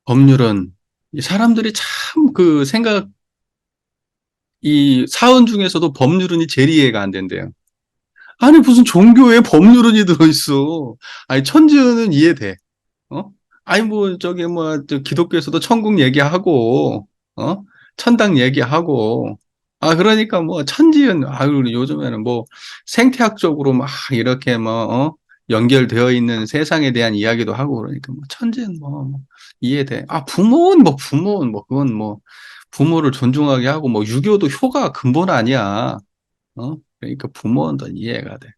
법률은 이 사람들이 참 그 생각, 이 사원 중에서도 법률은이 제일 이해가 안 된대요. 아니, 무슨 종교에 법률은이 들어있어. 아니, 천지은은 이해돼. 어? 아니, 뭐, 저기, 뭐, 저 기독교에서도 천국 얘기하고, 어? 천당 얘기하고, 아, 그러니까 뭐, 천지은, 아유, 요즘에는 뭐, 생태학적으로 막 이렇게 뭐, 연결되어 있는 세상에 대한 이야기도 하고, 그러니까 뭐, 천지은 뭐, 이해돼. 아, 부모는 뭐, 그건 뭐, 부모를 존중하게 하고, 뭐, 유교도 효가 근본 아니야. 그러니까 부모는 더 이해가 돼.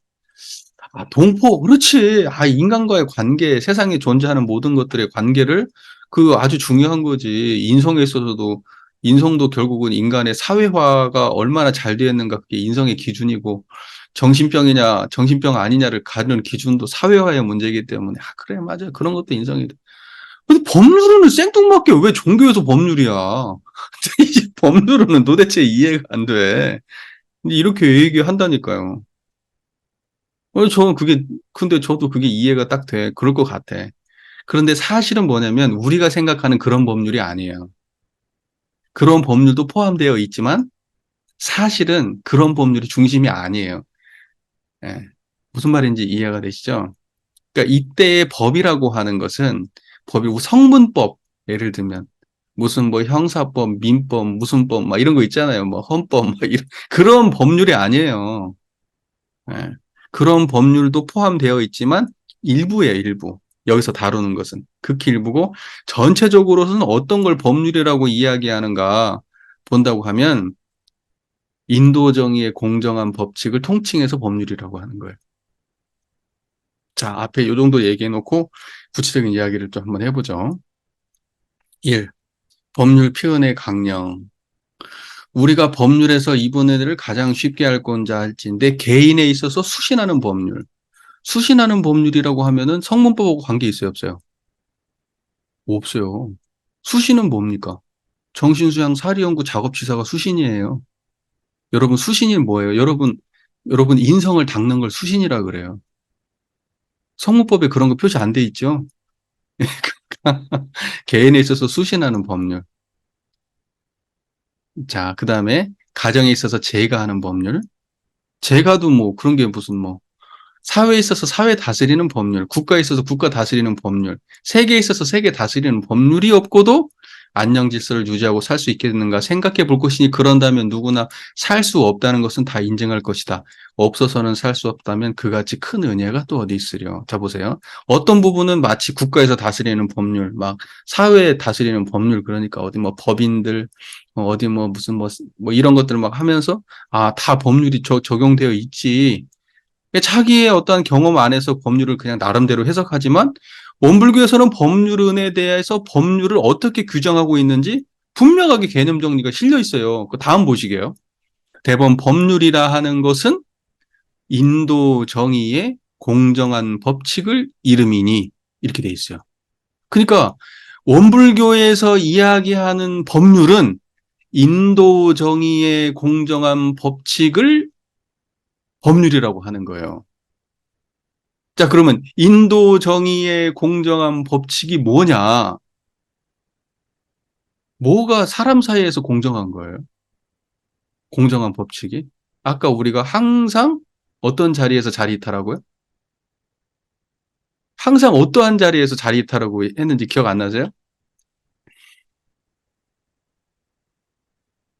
아, 동포, 그렇지. 아, 인간과의 관계, 세상에 존재하는 모든 것들의 관계를 그 아주 중요한 거지. 인성에 있어서도, 인성도 결국은 인간의 사회화가 얼마나 잘 되었는가 그게 인성의 기준이고, 정신병 아니냐를 가르는 기준도 사회화의 문제이기 때문에, 아, 그래, 맞아. 그런 것도 인성이다. 근데 법률은 생뚱맞게 왜 종교에서 법률이야? 이 법률은 도대체 이해가 안 돼. 근데 이렇게 얘기한다니까요. 저는 그게, 근데 저도 그게 이해가 딱 돼. 그럴 것 같아. 그런데 사실은 뭐냐면, 우리가 생각하는 그런 법률이 아니에요. 그런 법률도 포함되어 있지만, 사실은 그런 법률이 중심이 아니에요. 예. 무슨 말인지 이해가 되시죠? 그러니까 이때의 법이라고 하는 것은, 법이 성문법, 예를 들면, 무슨 뭐 형사법, 민법, 무슨 법, 막 이런 거 있잖아요. 뭐 헌법, 막 이런, 그런 법률이 아니에요. 예. 그런 법률도 포함되어 있지만 일부예요, 일부. 여기서 다루는 것은 극히 일부고 전체적으로는 어떤 걸 법률이라고 이야기하는가 본다고 하면 인도 정의의 공정한 법칙을 통칭해서 법률이라고 하는 거예요. 자, 앞에 요 정도 얘기해 놓고 구체적인 이야기를 좀 한번 해보죠. 1. 법률 표현의 강령. 우리가 법률에서 이 부분을 가장 쉽게 알고자 할지인데 개인에 있어서 수신하는 법률. 수신하는 법률이라고 하면은 성문법하고 관계 있어요, 없어요? 없어요. 수신은 뭡니까? 정신수양 사리연구 작업지사가 수신이에요. 여러분, 수신이 뭐예요? 여러분 인성을 닦는 걸 수신이라 그래요. 성문법에 그런 거 표시 안 돼 있죠? 개인에 있어서 수신하는 법률. 자, 그 다음에 가정에 있어서 제가하는 법률. 제가도 뭐 그런 게 무슨 뭐 사회에 있어서 사회 다스리는 법률, 국가에 있어서 국가 다스리는 법률, 세계에 있어서 세계 다스리는 법률이 없고도 안녕 질서를 유지하고 살 수 있겠는가 생각해 볼 것이니 그런다면 누구나 살 수 없다는 것은 다 인정할 것이다. 없어서는 살 수 없다면 그같이 큰 은혜가 또 어디 있으려. 자 보세요. 어떤 부분은 마치 국가에서 다스리는 법률, 막 사회에 다스리는 법률 그러니까 어디 뭐 법인들 어디 뭐 무슨 뭐 이런 것들 막 하면서 아, 다 법률이 적용되어 있지. 자기의 어떠한 경험 안에서 법률을 그냥 나름대로 해석하지만 원불교에서는 법률에 대해서 법률을 어떻게 규정하고 있는지 분명하게 개념 정리가 실려 있어요. 그 다음 보시게요. 대법원 법률이라 하는 것은 인도 정의의 공정한 법칙을 이름이니 이렇게 돼 있어요. 그러니까 원불교에서 이야기하는 법률은 인도 정의의 공정한 법칙을 법률이라고 하는 거예요. 자, 그러면 인도 정의의 공정한 법칙이 뭐냐? 뭐가 사람 사이에서 공정한 거예요? 공정한 법칙이? 아까 우리가 항상 어떤 자리에서 자리이탈하고요? 항상 어떠한 자리에서 자리이탈하고 했는지 기억 안 나세요?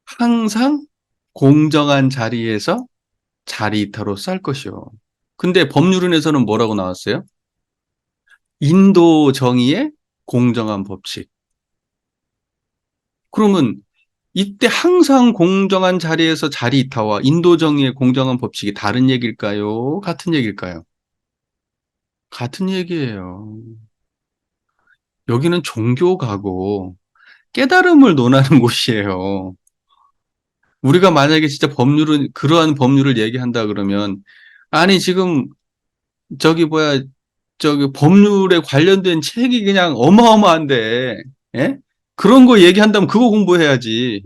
항상 공정한 자리에서 자리이탈로 쌀 것이요. 근데 법률은에서는 뭐라고 나왔어요? 인도 정의의 공정한 법칙. 그러면 이때 항상 공정한 자리에서 자리이타와 인도 정의의 공정한 법칙이 다른 얘기일까요? 같은 얘기일까요? 같은 얘기예요. 여기는 종교가고 깨달음을 논하는 곳이에요. 우리가 만약에 진짜 그러한 법률을 얘기한다 그러면, 아니, 지금, 저기, 뭐야, 저기, 법률에 관련된 책이 그냥 어마어마한데, 예? 그런 거 얘기한다면 그거 공부해야지.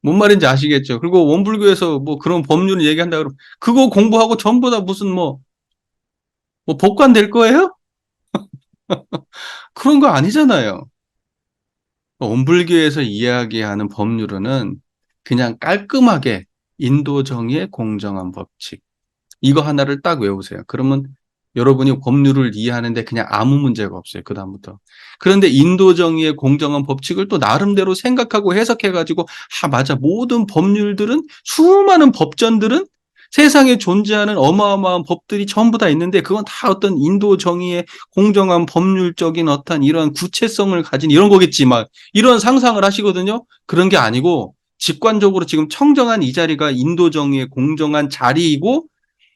뭔 말인지 아시겠죠? 그리고 원불교에서 뭐 그런 법률을 얘기한다 그러면 그거 공부하고 전부 다 무슨 뭐 법관 될 거예요? 그런 거 아니잖아요. 온불교에서 이야기하는 법률은 그냥 깔끔하게 인도 정의의 공정한 법칙. 이거 하나를 딱 외우세요. 그러면 여러분이 법률을 이해하는데 그냥 아무 문제가 없어요. 그다음부터. 그런데 인도 정의의 공정한 법칙을 또 나름대로 생각하고 해석해가지고, 맞아. 모든 법률들은, 수많은 법전들은 세상에 존재하는 어마어마한 법들이 전부 다 있는데, 그건 다 어떤 인도 정의의 공정한 법률적인 어떤 이런 구체성을 가진 이런 거겠지. 막 이런 상상을 하시거든요. 그런 게 아니고, 직관적으로 지금 청정한 이 자리가 인도 정의의 공정한 자리이고,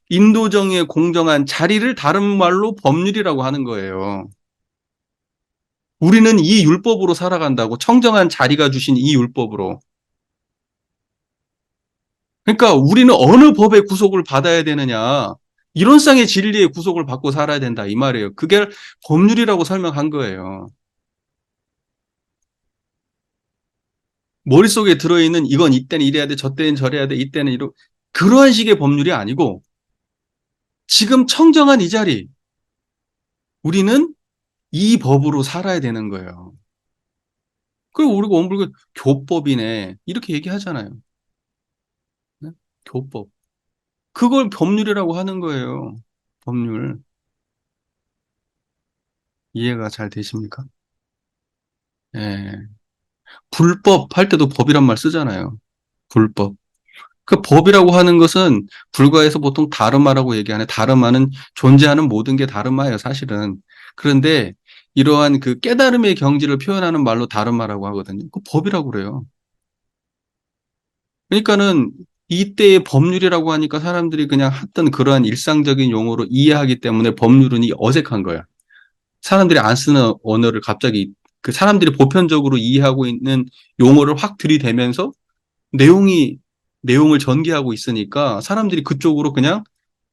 인도 정의의 공정한 자리를 다른 말로 법률이라고 하는 거예요. 우리는 이 율법으로 살아간다고, 청정한 자리가 주신 이 율법으로. 그러니까 우리는 어느 법의 구속을 받아야 되느냐, 이런 쌍의 진리의 구속을 받고 살아야 된다 이 말이에요. 그게 법률이라고 설명한 거예요. 머릿속에 들어있는 이건 이때는 이래야 돼, 저때는 저래야 돼, 이때는 그러한 식의 법률이 아니고, 지금 청정한 이 자리, 우리는 이 법으로 살아야 되는 거예요. 그리고 우리가 원불교 교법이네 이렇게 얘기하잖아요. 네? 교법. 그걸 법률이라고 하는 거예요. 법률. 이해가 잘 되십니까? 예. 불법 할 때도 법이란 말 쓰잖아요. 불법. 그 법이라고 하는 것은 불가에서 보통 다르마라고 얘기하는, 다르마는 존재하는 모든 게 다르마예요, 사실은. 그런데 이러한 그 깨달음의 경지를 표현하는 말로 다르마라고 하거든요. 그 법이라고 그래요. 그러니까는 이때의 법률이라고 하니까 사람들이 그냥 했던 그러한 일상적인 용어로 이해하기 때문에 법률은 어색한 거야. 사람들이 안 쓰는 언어를 갑자기 그 사람들이 보편적으로 이해하고 있는 용어를 확 들이대면서 내용이 내용을 전개하고 있으니까 사람들이 그쪽으로 그냥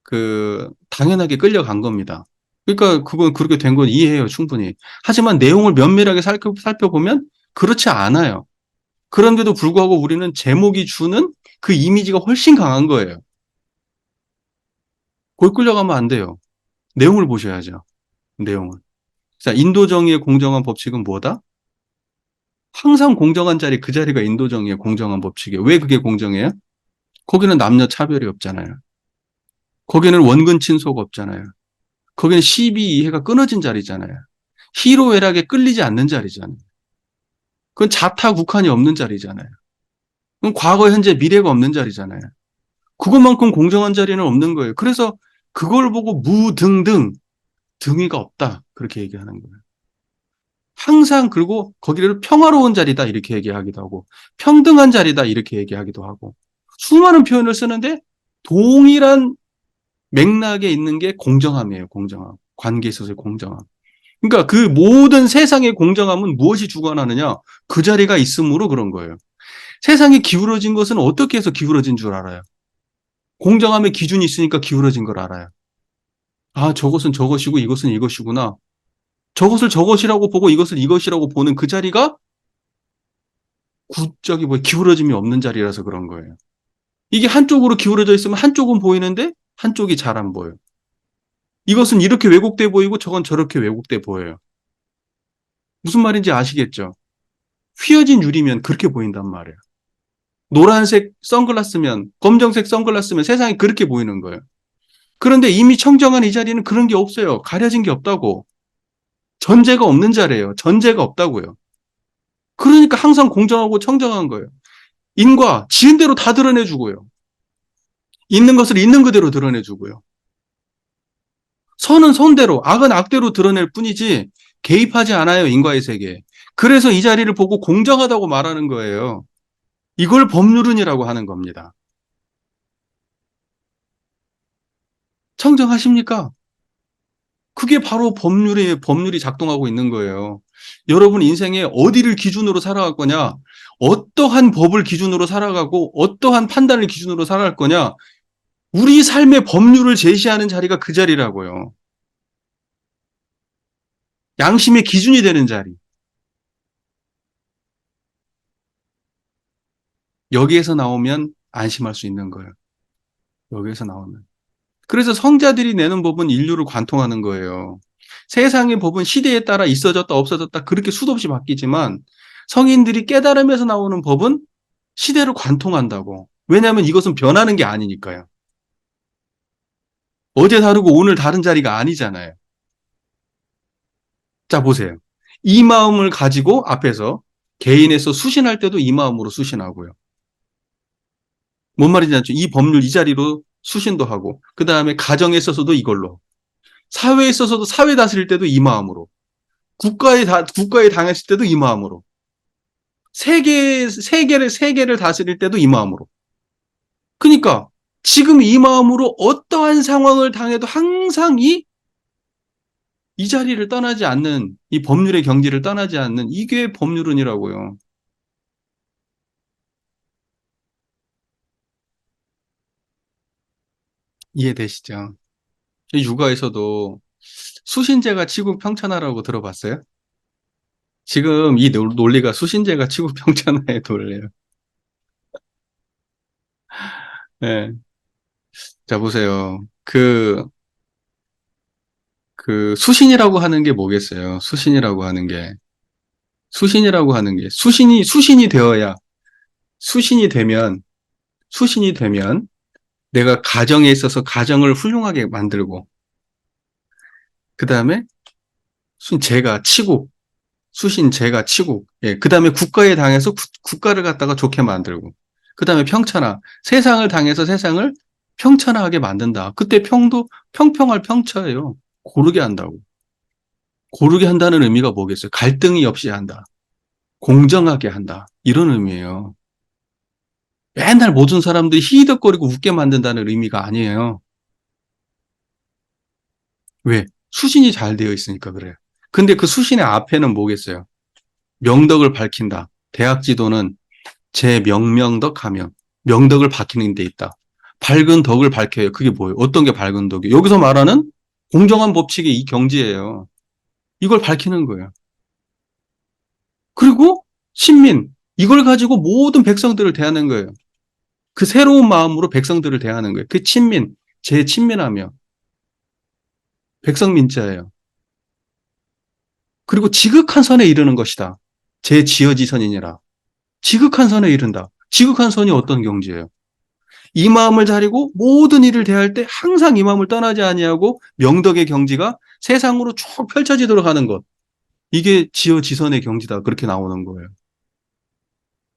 그 당연하게 끌려간 겁니다. 그러니까 그건 그렇게 된 건 이해해요, 충분히. 하지만 내용을 면밀하게 살펴보면 그렇지 않아요. 그런데도 불구하고 우리는 제목이 주는 그 이미지가 훨씬 강한 거예요. 거기 끌려가면 안 돼요. 내용을 보셔야죠. 내용을. 자, 인도 정의의 공정한 법칙은 뭐다? 항상 공정한 자리, 그 자리가 인도 정의의 공정한 법칙이에요. 왜 그게 공정해요? 거기는 남녀 차별이 없잖아요. 거기는 원근 친소가 없잖아요. 거기는 시비 이해가 끊어진 자리잖아요. 희로애락에 끌리지 않는 자리잖아요. 그건 자타국한이 없는 자리잖아요. 그건 과거, 현재, 미래가 없는 자리잖아요. 그것만큼 공정한 자리는 없는 거예요. 그래서 그걸 보고 무등등, 등위가 없다. 그렇게 얘기하는 거예요. 항상, 그리고 거기를 평화로운 자리다. 이렇게 얘기하기도 하고, 평등한 자리다. 이렇게 얘기하기도 하고, 수많은 표현을 쓰는데 동일한 맥락에 있는 게 공정함이에요. 공정함. 관계에 있어서의 공정함. 그러니까 그 모든 세상의 공정함은 무엇이 주관하느냐? 그 자리가 있으므로 그런 거예요. 세상이 기울어진 것은 어떻게 해서 기울어진 줄 알아요? 공정함의 기준이 있으니까 기울어진 걸 알아요. 저것은 저것이고 이것은 이것이구나. 저것을 저것이라고 보고 이것을 이것이라고 보는 그 자리가 기울어짐이 없는 자리라서 그런 거예요. 이게 한쪽으로 기울어져 있으면 한쪽은 보이는데 한쪽이 잘 안 보여요. 이것은 이렇게 왜곡돼 보이고 저건 저렇게 왜곡돼 보여요. 무슨 말인지 아시겠죠? 휘어진 유리면 그렇게 보인단 말이에요. 노란색 선글라스면, 검정색 선글라스면 세상이 그렇게 보이는 거예요. 그런데 이미 청정한 이 자리는 그런 게 없어요. 가려진 게 없다고. 전제가 없는 자리예요. 전제가 없다고요. 그러니까 항상 공정하고 청정한 거예요. 인과 지은 대로 다 드러내주고요. 있는 것을 있는 그대로 드러내주고요. 선은 선대로, 악은 악대로 드러낼 뿐이지 개입하지 않아요. 인과의 세계에. 그래서 이 자리를 보고 공정하다고 말하는 거예요. 이걸 법률은이라고 하는 겁니다. 청정하십니까? 그게 바로 법률이 작동하고 있는 거예요. 여러분 인생에 어디를 기준으로 살아갈 거냐? 어떠한 법을 기준으로 살아가고 어떠한 판단을 기준으로 살아갈 거냐? 우리 삶의 법률을 제시하는 자리가 그 자리라고요. 양심의 기준이 되는 자리. 여기에서 나오면 안심할 수 있는 거예요. 여기에서 나오면. 그래서 성자들이 내는 법은 인류를 관통하는 거예요. 세상의 법은 시대에 따라 있어졌다 없어졌다 그렇게 수도 없이 바뀌지만 성인들이 깨달으면서 나오는 법은 시대를 관통한다고. 왜냐하면 이것은 변하는 게 아니니까요. 어제 다르고 오늘 다른 자리가 아니잖아요. 자, 보세요. 이 마음을 가지고 앞에서 개인에서 수신할 때도 이 마음으로 수신하고요. 뭔 말인지 알죠? 이 법률 이 자리로 수신도 하고, 그 다음에 가정에 있어서도 이걸로, 사회에 있어서도 사회 다스릴 때도 이 마음으로, 국가에 당했을 때도 이 마음으로, 세계를 다스릴 때도 이 마음으로. 그러니까 지금 이 마음으로 어떠한 상황을 당해도 항상 이 자리를 떠나지 않는, 이 법률의 경지를 떠나지 않는 이게 법률은이라고요. 이해되시죠? 육아에서도 수신제가 치국평천하라고 들어봤어요? 지금 이 논리가 수신제가 치국평천하의 논리예요. 네. 자, 보세요. 그 수신이라고 하는 게 뭐겠어요? 수신이 되어야, 수신이 되면, 수신이 되면 내가 가정에 있어서 가정을 훌륭하게 만들고, 그 다음에 제가 치국, 수신 제가 치국, 예, 그 다음에 국가에 당해서 국가를 갖다가 좋게 만들고, 그 다음에 평천하, 세상을 당해서 세상을 평천하게 만든다. 그때 평평할 평처예요. 고르게 한다고. 고르게 한다는 의미가 뭐겠어요? 갈등이 없이 한다. 공정하게 한다. 이런 의미예요. 맨날 모든 사람들이 히히덕거리고 웃게 만든다는 의미가 아니에요. 왜? 수신이 잘 되어 있으니까 그래요. 근데 그 수신의 앞에는 뭐겠어요? 명덕을 밝힌다. 대학 지도는 제 명명덕 하며 명덕을 밝히는 데 있다. 밝은 덕을 밝혀요. 그게 뭐예요? 어떤 게 밝은 덕이에요? 여기서 말하는 공정한 법칙의 이 경지예요. 이걸 밝히는 거예요. 그리고 신민, 이걸 가지고 모든 백성들을 대하는 거예요. 그 새로운 마음으로 백성들을 대하는 거예요. 그 친민, 제 친민하며 백성민자예요. 그리고 지극한 선에 이르는 것이다. 제 지어지선이니라. 지극한 선에 이른다. 지극한 선이 어떤 경지예요? 이 마음을 자리고 모든 일을 대할 때 항상 이 마음을 떠나지 아니하고 명덕의 경지가 세상으로 쭉 펼쳐지도록 하는 것. 이게 지어지선의 경지다. 그렇게 나오는 거예요.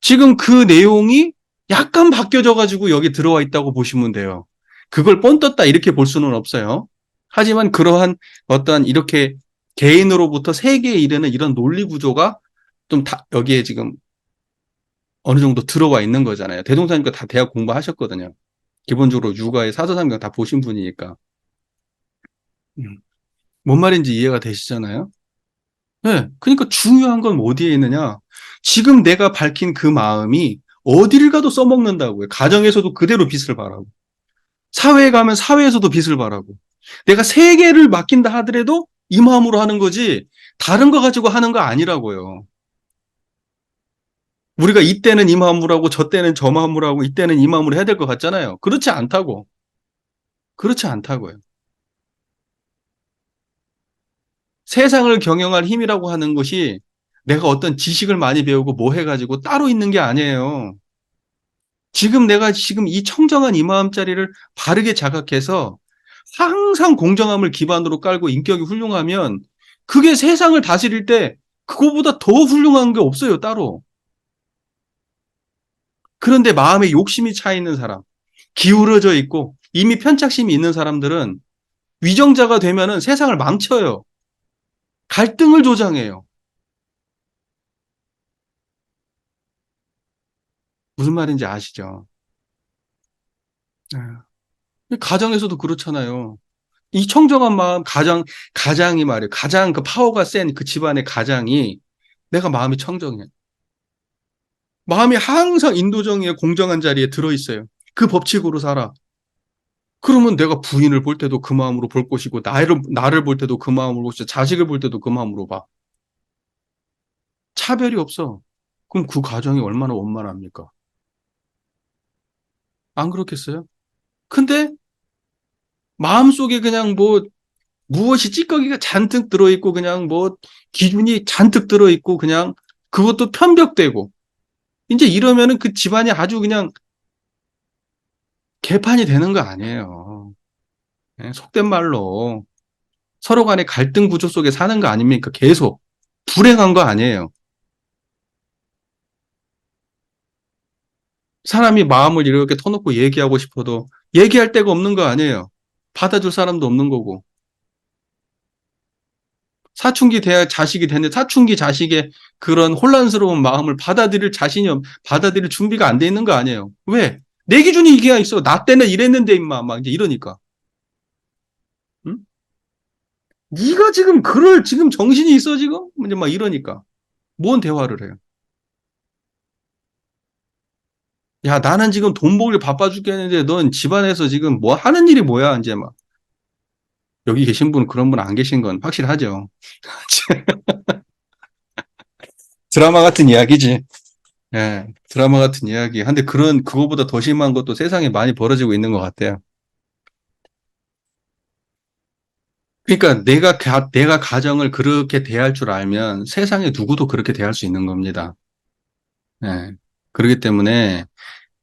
지금 그 내용이 약간 바뀌어져 가지고 여기 들어와 있다고 보시면 돼요. 그걸 뻔떴다 이렇게 볼 수는 없어요. 하지만 그러한 어떤 이렇게 개인으로부터 세계에 이르는 이런 논리 구조가 좀 여기에 지금 어느 정도 들어와 있는 거잖아요. 대동사님과 다 대학 공부하셨거든요. 기본적으로 육아의 사서삼경 다 보신 분이니까. 음. 뭔 말인지 이해가 되시잖아요? 네. 그러니까 중요한 건 어디에 있느냐? 지금 내가 밝힌 그 마음이 어디를 가도 써먹는다고요. 가정에서도 그대로 빛을 발하고, 사회에 가면 사회에서도 빛을 발하고, 내가 세계를 맡긴다 하더라도 이 마음으로 하는 거지, 다른 거 가지고 하는 거 아니라고요. 우리가 이때는 이 마음으로 하고, 저 때는 저 마음으로 하고, 이때는 이 마음으로 해야 될 것 같잖아요. 그렇지 않다고. 그렇지 않다고요. 세상을 경영할 힘이라고 하는 것이 내가 어떤 지식을 많이 배우고 뭐 해가지고 따로 있는 게 아니에요. 지금 내가 지금 이 청정한 이 마음자리를 바르게 자각해서 항상 공정함을 기반으로 깔고 인격이 훌륭하면 그게 세상을 다스릴 때 그거보다 더 훌륭한 게 없어요, 따로. 그런데 마음에 욕심이 차 있는 사람, 기울어져 있고 이미 편착심이 있는 사람들은 위정자가 되면은 세상을 망쳐요. 갈등을 조장해요. 무슨 말인지 아시죠? 가정에서도 그렇잖아요. 이 청정한 마음, 가장이 말이에요. 가장 그 파워가 센 그 집안의 가장이 내가 마음이 청정해. 마음이 항상 인도정의 공정한 자리에 들어있어요. 그 법칙으로 살아. 그러면 내가 부인을 볼 때도 그 마음으로 볼 것이고, 나를 볼 때도 그 마음으로 볼 것이고, 자식을 볼 때도 그 마음으로 봐. 차별이 없어. 그럼 그 가정이 얼마나 원만합니까? 안 그렇겠어요? 근데 마음속에 그냥 뭐 무엇이 찌꺼기가 잔뜩 들어있고 그냥 뭐 기준이 잔뜩 들어있고 그냥 그것도 편벽되고 이제 이러면은 그 집안이 아주 그냥 개판이 되는 거 아니에요. 예, 속된 말로 서로 간의 갈등 구조 속에 사는 거 아닙니까? 계속 불행한 거 아니에요. 사람이 마음을 이렇게 터놓고 얘기하고 싶어도 얘기할 데가 없는 거 아니에요. 받아줄 사람도 없는 거고. 사춘기 돼야 자식이 되는데 사춘기 자식의 그런 혼란스러운 마음을 받아들일 준비가 안 돼 있는 거 아니에요. 왜? 내 기준이 이게 있어. 나 때는 이랬는데 임마 막 이제 이러니까. 응? 네가 지금 그럴 지금 정신이 있어 지금? 이제 막 이러니까. 뭔 대화를 해요? 야, 나는 지금 돈 벌기 바빠 죽겠는데 넌 집안에서 지금 뭐 하는 일이 뭐야? 이제 막 여기 계신 분 그런 분 안 계신 건 확실하죠. 드라마 같은 이야기지. 예, 드라마 같은 이야기. 근데 그거보다 더 심한 것도 세상에 많이 벌어지고 있는 것 같아요. 그러니까 내가 가정을 그렇게 대할 줄 알면 세상에 누구도 그렇게 대할 수 있는 겁니다. 예. 그렇기 때문에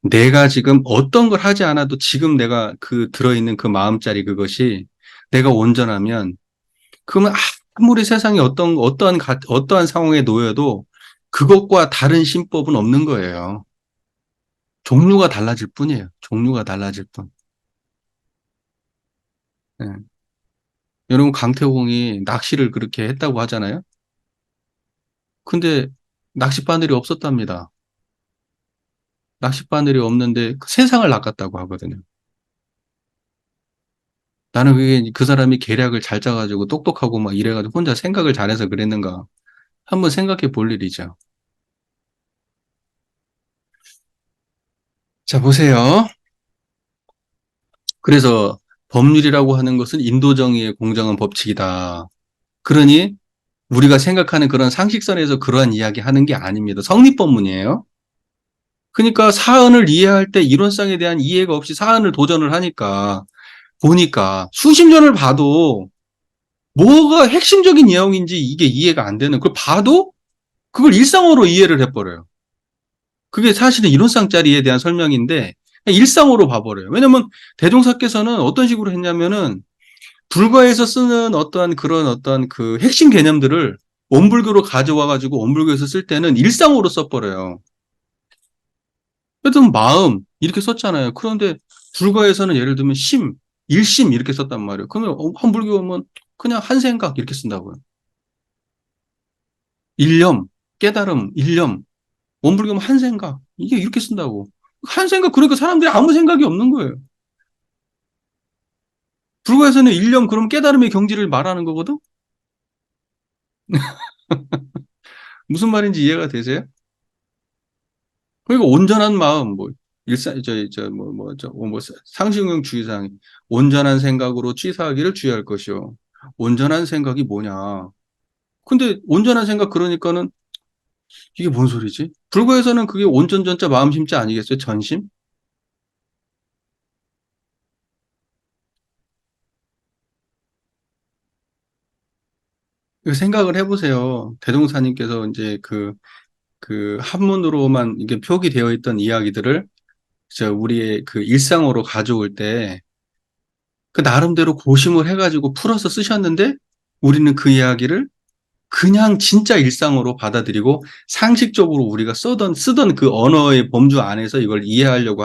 내가 지금 어떤 걸 하지 않아도 지금 내가 들어있는 그 마음자리 그것이 내가 온전하면 그러면 아무리 세상에 어떠한 상황에 놓여도 그것과 다른 신법은 없는 거예요. 종류가 달라질 뿐이에요. 종류가 달라질 뿐. 예. 여러분, 강태공이 낚시를 그렇게 했다고 하잖아요. 근데 낚싯바늘이 없었답니다. 낚싯바늘이 없는데 그 세상을 낚았다고 하거든요. 나는 그게 그 사람이 계략을 잘 짜가지고 똑똑하고 막 이래가지고 혼자 생각을 잘해서 그랬는가. 한번 생각해 볼 일이죠. 자, 보세요. 그래서 법률이라고 하는 것은 인도정의의 공정한 법칙이다. 그러니 우리가 생각하는 그런 상식선에서 그러한 이야기 하는 게 아닙니다. 성립법문이에요. 그러니까 사안을 이해할 때 이론상에 대한 이해가 없이 사안을 도전을 하니까 보니까 수십 년을 봐도 뭐가 핵심적인 내용인지 이게 이해가 안 되는 그걸 봐도 그걸 일상어로 이해를 해버려요. 그게 사실은 이론상짜리에 대한 설명인데 일상어로 봐버려요. 왜냐면 대종사께서는 어떤 식으로 했냐면은 불가에서 쓰는 어떠한 그 핵심 개념들을 원불교로 가져와 가지고 원불교에서 쓸 때는 일상어로 써버려요. 하여튼 마음 이렇게 썼잖아요. 그런데 불가에서는 예를 들면 일심 이렇게 썼단 말이에요. 그러면 한불교면 그냥 한 생각 이렇게 쓴다고요. 일념, 깨달음, 일념. 원불교면 한 생각. 이게 이렇게 쓴다고. 한 생각, 그러니까 사람들이 아무 생각이 없는 거예요. 불가에서는 일념, 그럼 깨달음의 경지를 말하는 거거든? 무슨 말인지 이해가 되세요? 그러니까 온전한 마음, 뭐, 상식용 주의사항, 온전한 생각으로 취사하기를 주의할 것이요. 온전한 생각이 뭐냐. 근데 온전한 생각 그러니까는 이게 뭔 소리지? 불교에서는 그게 온전전자 마음심자 아니겠어요? 전심? 생각을 해보세요. 대종사님께서 이제 그 한문으로만 이게 표기되어 있던 이야기들을 우리의 그 일상으로 가져올 때 그 나름대로 고심을 해가지고 풀어서 쓰셨는데 우리는 그 이야기를 그냥 진짜 일상으로 받아들이고 상식적으로 우리가 쓰던 그 언어의 범주 안에서 이걸 이해하려고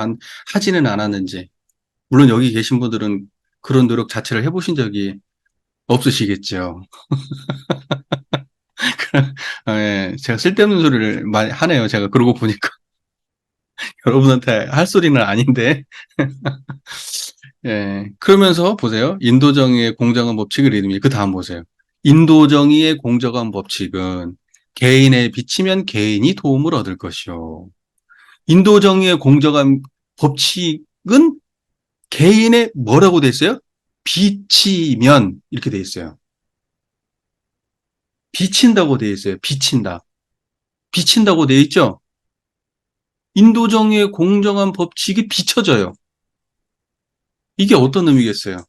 하지는 않았는지. 물론 여기 계신 분들은 그런 노력 자체를 해보신 적이 없으시겠죠. 예, 제가 쓸데없는 소리를 많이 하네요. 제가 그러고 보니까 여러분한테 할 소리는 아닌데. 예, 그러면서 보세요. 인도정의의 공정한 법칙을 이름이 그 다음 보세요. 인도정의의 공정한 법칙은 개인에 비치면 개인이 도움을 얻을 것이요. 인도정의의 공정한 법칙은 개인의 뭐라고 돼 있어요? 비치면 이렇게 돼 있어요. 비친다고 돼 있어요. 비친다. 비친다고 돼 있죠? 인도정의의 공정한 법칙이 비춰져요. 이게 어떤 의미겠어요?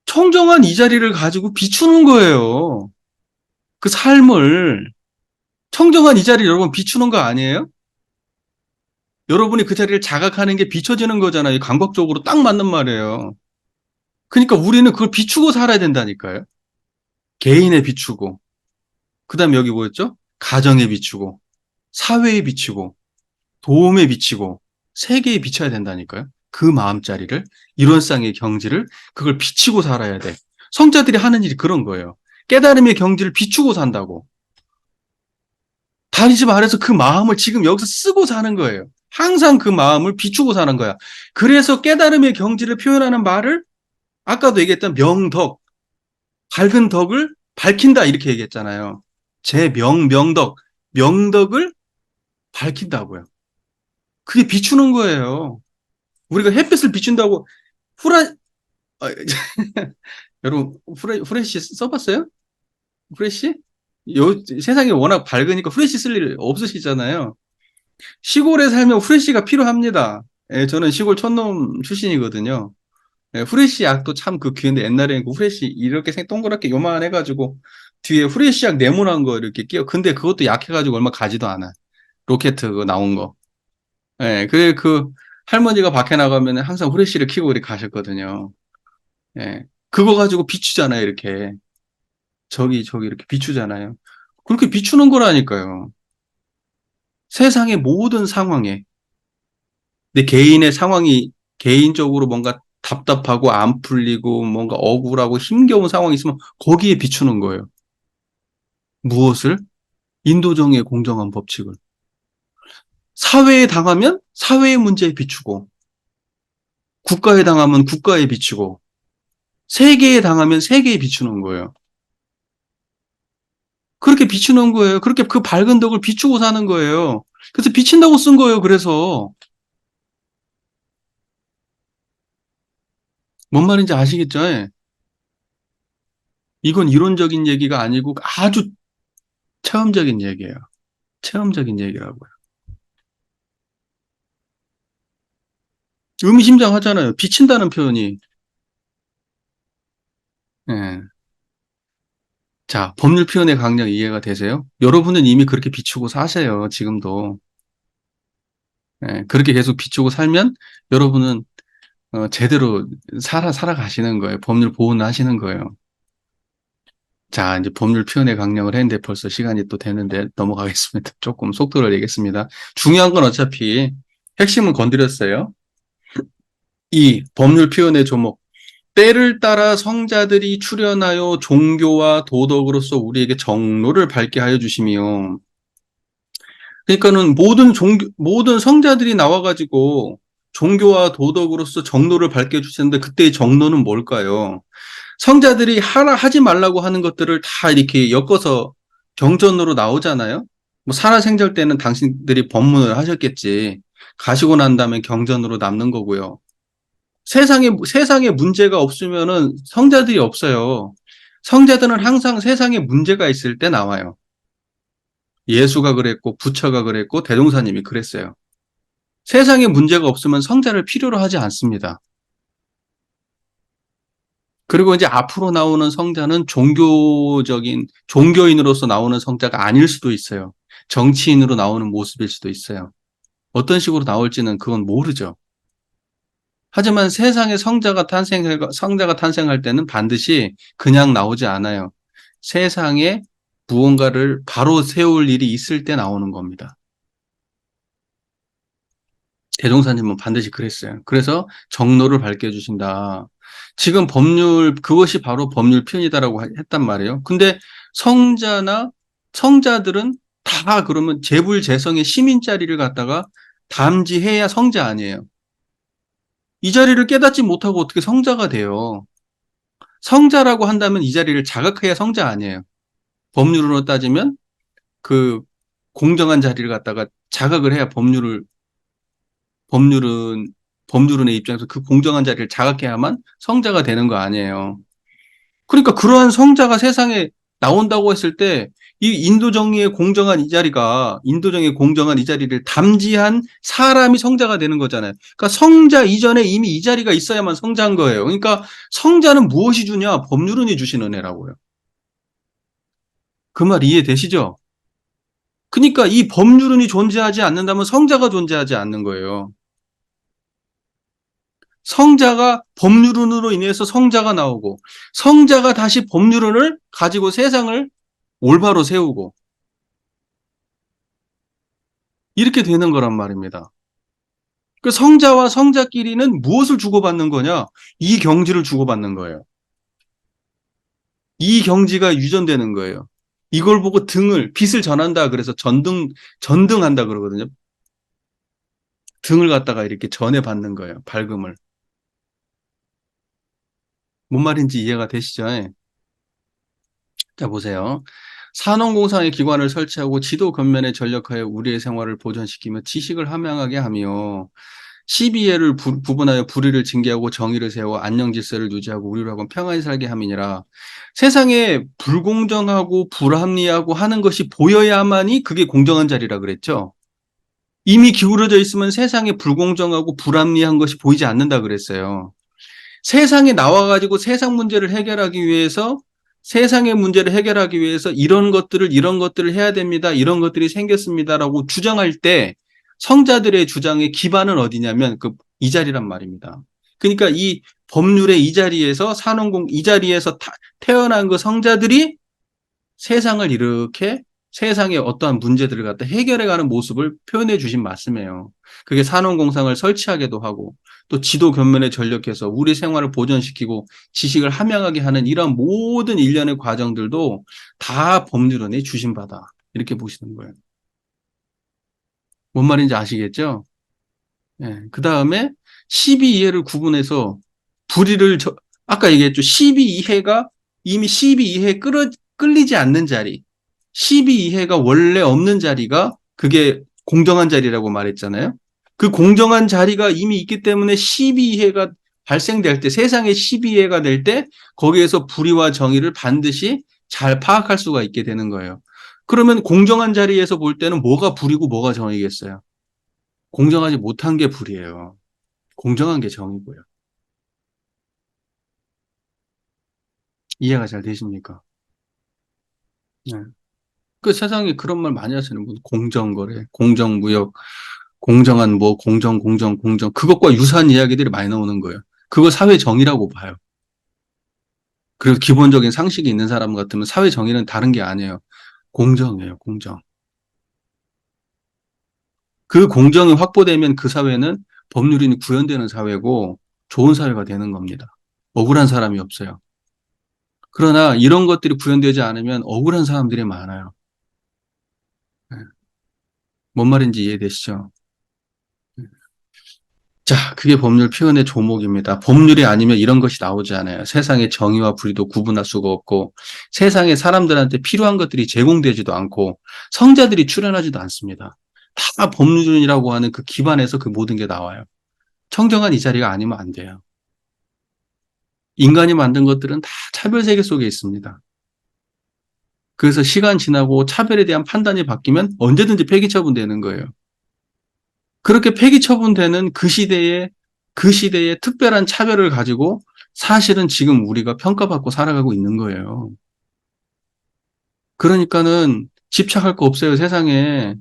청정한 이 자리를 가지고 비추는 거예요. 그 삶을. 청정한 이 자리를 여러분 비추는 거 아니에요? 여러분이 그 자리를 자각하는 게 비춰지는 거잖아요. 감각적으로 딱 맞는 말이에요. 그러니까 우리는 그걸 비추고 살아야 된다니까요. 개인에 비추고, 그 다음에 여기 뭐였죠? 가정에 비추고, 사회에 비추고, 도움에 비치고 세계에 비춰야 된다니까요. 그 마음자리를, 일원상의 경지를 그걸 비치고 살아야 돼. 성자들이 하는 일이 그런 거예요. 깨달음의 경지를 비추고 산다고. 다니지 말아서 그 마음을 지금 여기서 쓰고 사는 거예요. 항상 그 마음을 비추고 사는 거야. 그래서 깨달음의 경지를 표현하는 말을 아까도 얘기했던 명덕, 밝은 덕을 밝힌다 이렇게 얘기했잖아요. 명덕, 명덕을 밝힌다고요. 그게 비추는 거예요. 우리가 햇빛을 비춘다고 후라 아, 여러분 후레쉬 써봤어요? 후레쉬? 세상이 워낙 밝으니까 후레쉬 쓸 일 없으시잖아요. 시골에 살면 후레쉬가 필요합니다. 예, 저는 시골 촌놈 출신이거든요. 예, 후레쉬 약도 참 그 귀한데 옛날에는 그 후레쉬 이렇게 동그랗게 요만해가지고 뒤에 후레쉬 약 네모난 거 이렇게 끼워. 근데 그것도 약해가지고 얼마 가지도 않아. 로켓 그 나온 거. 예, 그 할머니가 밖에 나가면 항상 후레쉬를 켜고 이렇게 가셨거든요. 예. 그거 가지고 비추잖아요, 이렇게. 저기 이렇게 비추잖아요. 그렇게 비추는 거라니까요. 세상의 모든 상황에. 내 개인의 상황이 개인적으로 뭔가 답답하고 안 풀리고 뭔가 억울하고 힘겨운 상황이 있으면 거기에 비추는 거예요. 무엇을? 인도정의 공정한 법칙을. 사회에 당하면 사회의 문제에 비추고, 국가에 당하면 국가에 비추고, 세계에 당하면 세계에 비추는 거예요. 그렇게 비추는 거예요. 그렇게 그 밝은 덕을 비추고 사는 거예요. 그래서 비친다고 쓴 거예요. 그래서 뭔 말인지 아시겠죠? 예. 이건 이론적인 얘기가 아니고 아주 체험적인 얘기예요. 체험적인 얘기라고요. 의미심장하잖아요. 비친다는 표현이. 예. 자, 법률 표현의 강령 이해가 되세요? 여러분은 이미 그렇게 비추고 사세요. 지금도. 예. 그렇게 계속 비추고 살면 여러분은 제대로 살아가시는 거예요. 법률 보호는 하시는 거예요. 자, 이제 법률 표현의 강령을 했는데 벌써 시간이 또 되는데 넘어가겠습니다. 조금 속도를 내겠습니다. 중요한 건 어차피 핵심은 건드렸어요. 이 법률 표현의 조목. 때를 따라 성자들이 출현하여 종교와 도덕으로서 우리에게 정로를 밝게 하여 주시며, 그러니까는 모든 성자들이 나와가지고 종교와 도덕으로서 정로를 밝게 해주시는데 그때의 정로는 뭘까요? 성자들이 하지 말라고 하는 것들을 다 이렇게 엮어서 경전으로 나오잖아요. 뭐 살아생전 때는 당신들이 법문을 하셨겠지. 가시고 난 다음에 경전으로 남는 거고요. 세상에 문제가 없으면은 성자들이 없어요. 성자들은 항상 세상에 문제가 있을 때 나와요. 예수가 그랬고, 부처가 그랬고, 대종사님이 그랬어요. 세상에 문제가 없으면 성자를 필요로 하지 않습니다. 그리고 이제 앞으로 나오는 성자는 종교인으로서 나오는 성자가 아닐 수도 있어요. 정치인으로 나오는 모습일 수도 있어요. 어떤 식으로 나올지는 그건 모르죠. 하지만 세상에 성자가 탄생할 때는 반드시 그냥 나오지 않아요. 세상에 무언가를 바로 세울 일이 있을 때 나오는 겁니다. 대종사님은 반드시 그랬어요. 그래서 정로를 밝혀주신다. 지금 그것이 바로 법률 표현이다라고 했단 말이에요. 근데 성자들은 다 그러면 재불재성의 시민 자리를 갖다가 담지해야 성자 아니에요. 이 자리를 깨닫지 못하고 어떻게 성자가 돼요? 성자라고 한다면 이 자리를 자각해야 성자 아니에요. 법률로 따지면 그 공정한 자리를 갖다가 자각을 해야 법률은, 법률은의 입장에서 그 공정한 자리를 자각해야만 성자가 되는 거 아니에요. 그러니까 그러한 성자가 세상에 나온다고 했을 때 이 인도정의 공정한 이 자리를 담지한 사람이 성자가 되는 거잖아요. 그러니까 성자 이전에 이미 이 자리가 있어야만 성자인 거예요. 그러니까 성자는 무엇이 주냐? 법률은이 주신 은혜라고요. 그 말 이해되시죠? 그러니까 이 법률은이 존재하지 않는다면 성자가 존재하지 않는 거예요. 성자가 법률은으로 인해서 성자가 나오고 성자가 다시 법률은을 가지고 세상을 올바로 세우고 이렇게 되는 거란 말입니다. 그 성자와 성자끼리는 무엇을 주고받는 거냐? 이 경지를 주고받는 거예요. 이 경지가 유전되는 거예요. 이걸 보고 빛을 전한다. 그래서 전등한다 그러거든요. 등을 갖다가 이렇게 전해받는 거예요. 밝음을. 뭔 말인지 이해가 되시죠? 예. 자, 보세요. 산업공상의 기관을 설치하고 지도 견면에 전력하여 우리의 생활을 보존시키며 지식을 함양하게 하며 시비애를 구분하여 불의를 징계하고 정의를 세워 안녕 질서를 유지하고 우리로 하여금 평안히 살게 함이니라. 세상에 불공정하고 불합리하고 하는 것이 보여야만이 그게 공정한 자리라 그랬죠. 이미 기울어져 있으면 세상에 불공정하고 불합리한 것이 보이지 않는다 그랬어요. 세상에 나와가지고 세상의 문제를 해결하기 위해서 이런 것들을 해야 됩니다. 이런 것들이 생겼습니다라고 주장할 때 성자들의 주장의 기반은 어디냐면 이 자리란 말입니다. 그러니까 이 법률의 이 자리에서 태어난 그 성자들이 세상을 이렇게 세상의 어떠한 문제들을 갖다 해결해가는 모습을 표현해 주신 말씀이에요. 그게 산업공상을 설치하게도 하고 또 지도 견면에 전력해서 우리 생활을 보존시키고 지식을 함양하게 하는 이런 모든 일련의 과정들도 다 법률원에 주신 바다. 이렇게 보시는 거예요. 뭔 말인지 아시겠죠? 예. 그 다음에 12이해를 구분해서 불의를 아까 얘기했죠. 12이해가 이미 12이해에 끌리지 않는 자리. 12이해가 원래 없는 자리가 그게 공정한 자리라고 말했잖아요. 그 공정한 자리가 이미 있기 때문에 12이해가 발생될 때, 세상에 12이해가 될 때 거기에서 불의와 정의를 반드시 잘 파악할 수가 있게 되는 거예요. 그러면 공정한 자리에서 볼 때는 뭐가 불이고 뭐가 정의겠어요? 공정하지 못한 게 불이에요. 공정한 게 정이고요. 이해가 잘 되십니까? 네. 그 세상에 그런 말 많이 하시는 분, 공정거래, 공정무역, 공정한 공정. 그것과 유사한 이야기들이 많이 나오는 거예요. 그거 사회 정의라고 봐요. 그래서 기본적인 상식이 있는 사람 같으면 사회 정의는 다른 게 아니에요. 공정이에요, 공정. 그 공정이 확보되면 그 사회는 법률이 구현되는 사회고 좋은 사회가 되는 겁니다. 억울한 사람이 없어요. 그러나 이런 것들이 구현되지 않으면 억울한 사람들이 많아요. 네. 뭔 말인지 이해되시죠? 자, 그게 법률 표현의 조목입니다. 법률이 아니면 이런 것이 나오지 않아요. 세상의 정의와 불의도 구분할 수가 없고, 세상에 사람들한테 필요한 것들이 제공되지도 않고, 성자들이 출현하지도 않습니다. 다 법률이라고 하는 그 기반에서 그 모든 게 나와요. 청정한 이 자리가 아니면 안 돼요. 인간이 만든 것들은 다 차별 세계 속에 있습니다. 그래서 시간 지나고 차별에 대한 판단이 바뀌면 언제든지 폐기 처분되는 거예요. 그렇게 폐기 처분되는 그 시대에 특별한 차별을 가지고 사실은 지금 우리가 평가받고 살아가고 있는 거예요. 그러니까는 집착할 거 없어요, 세상에.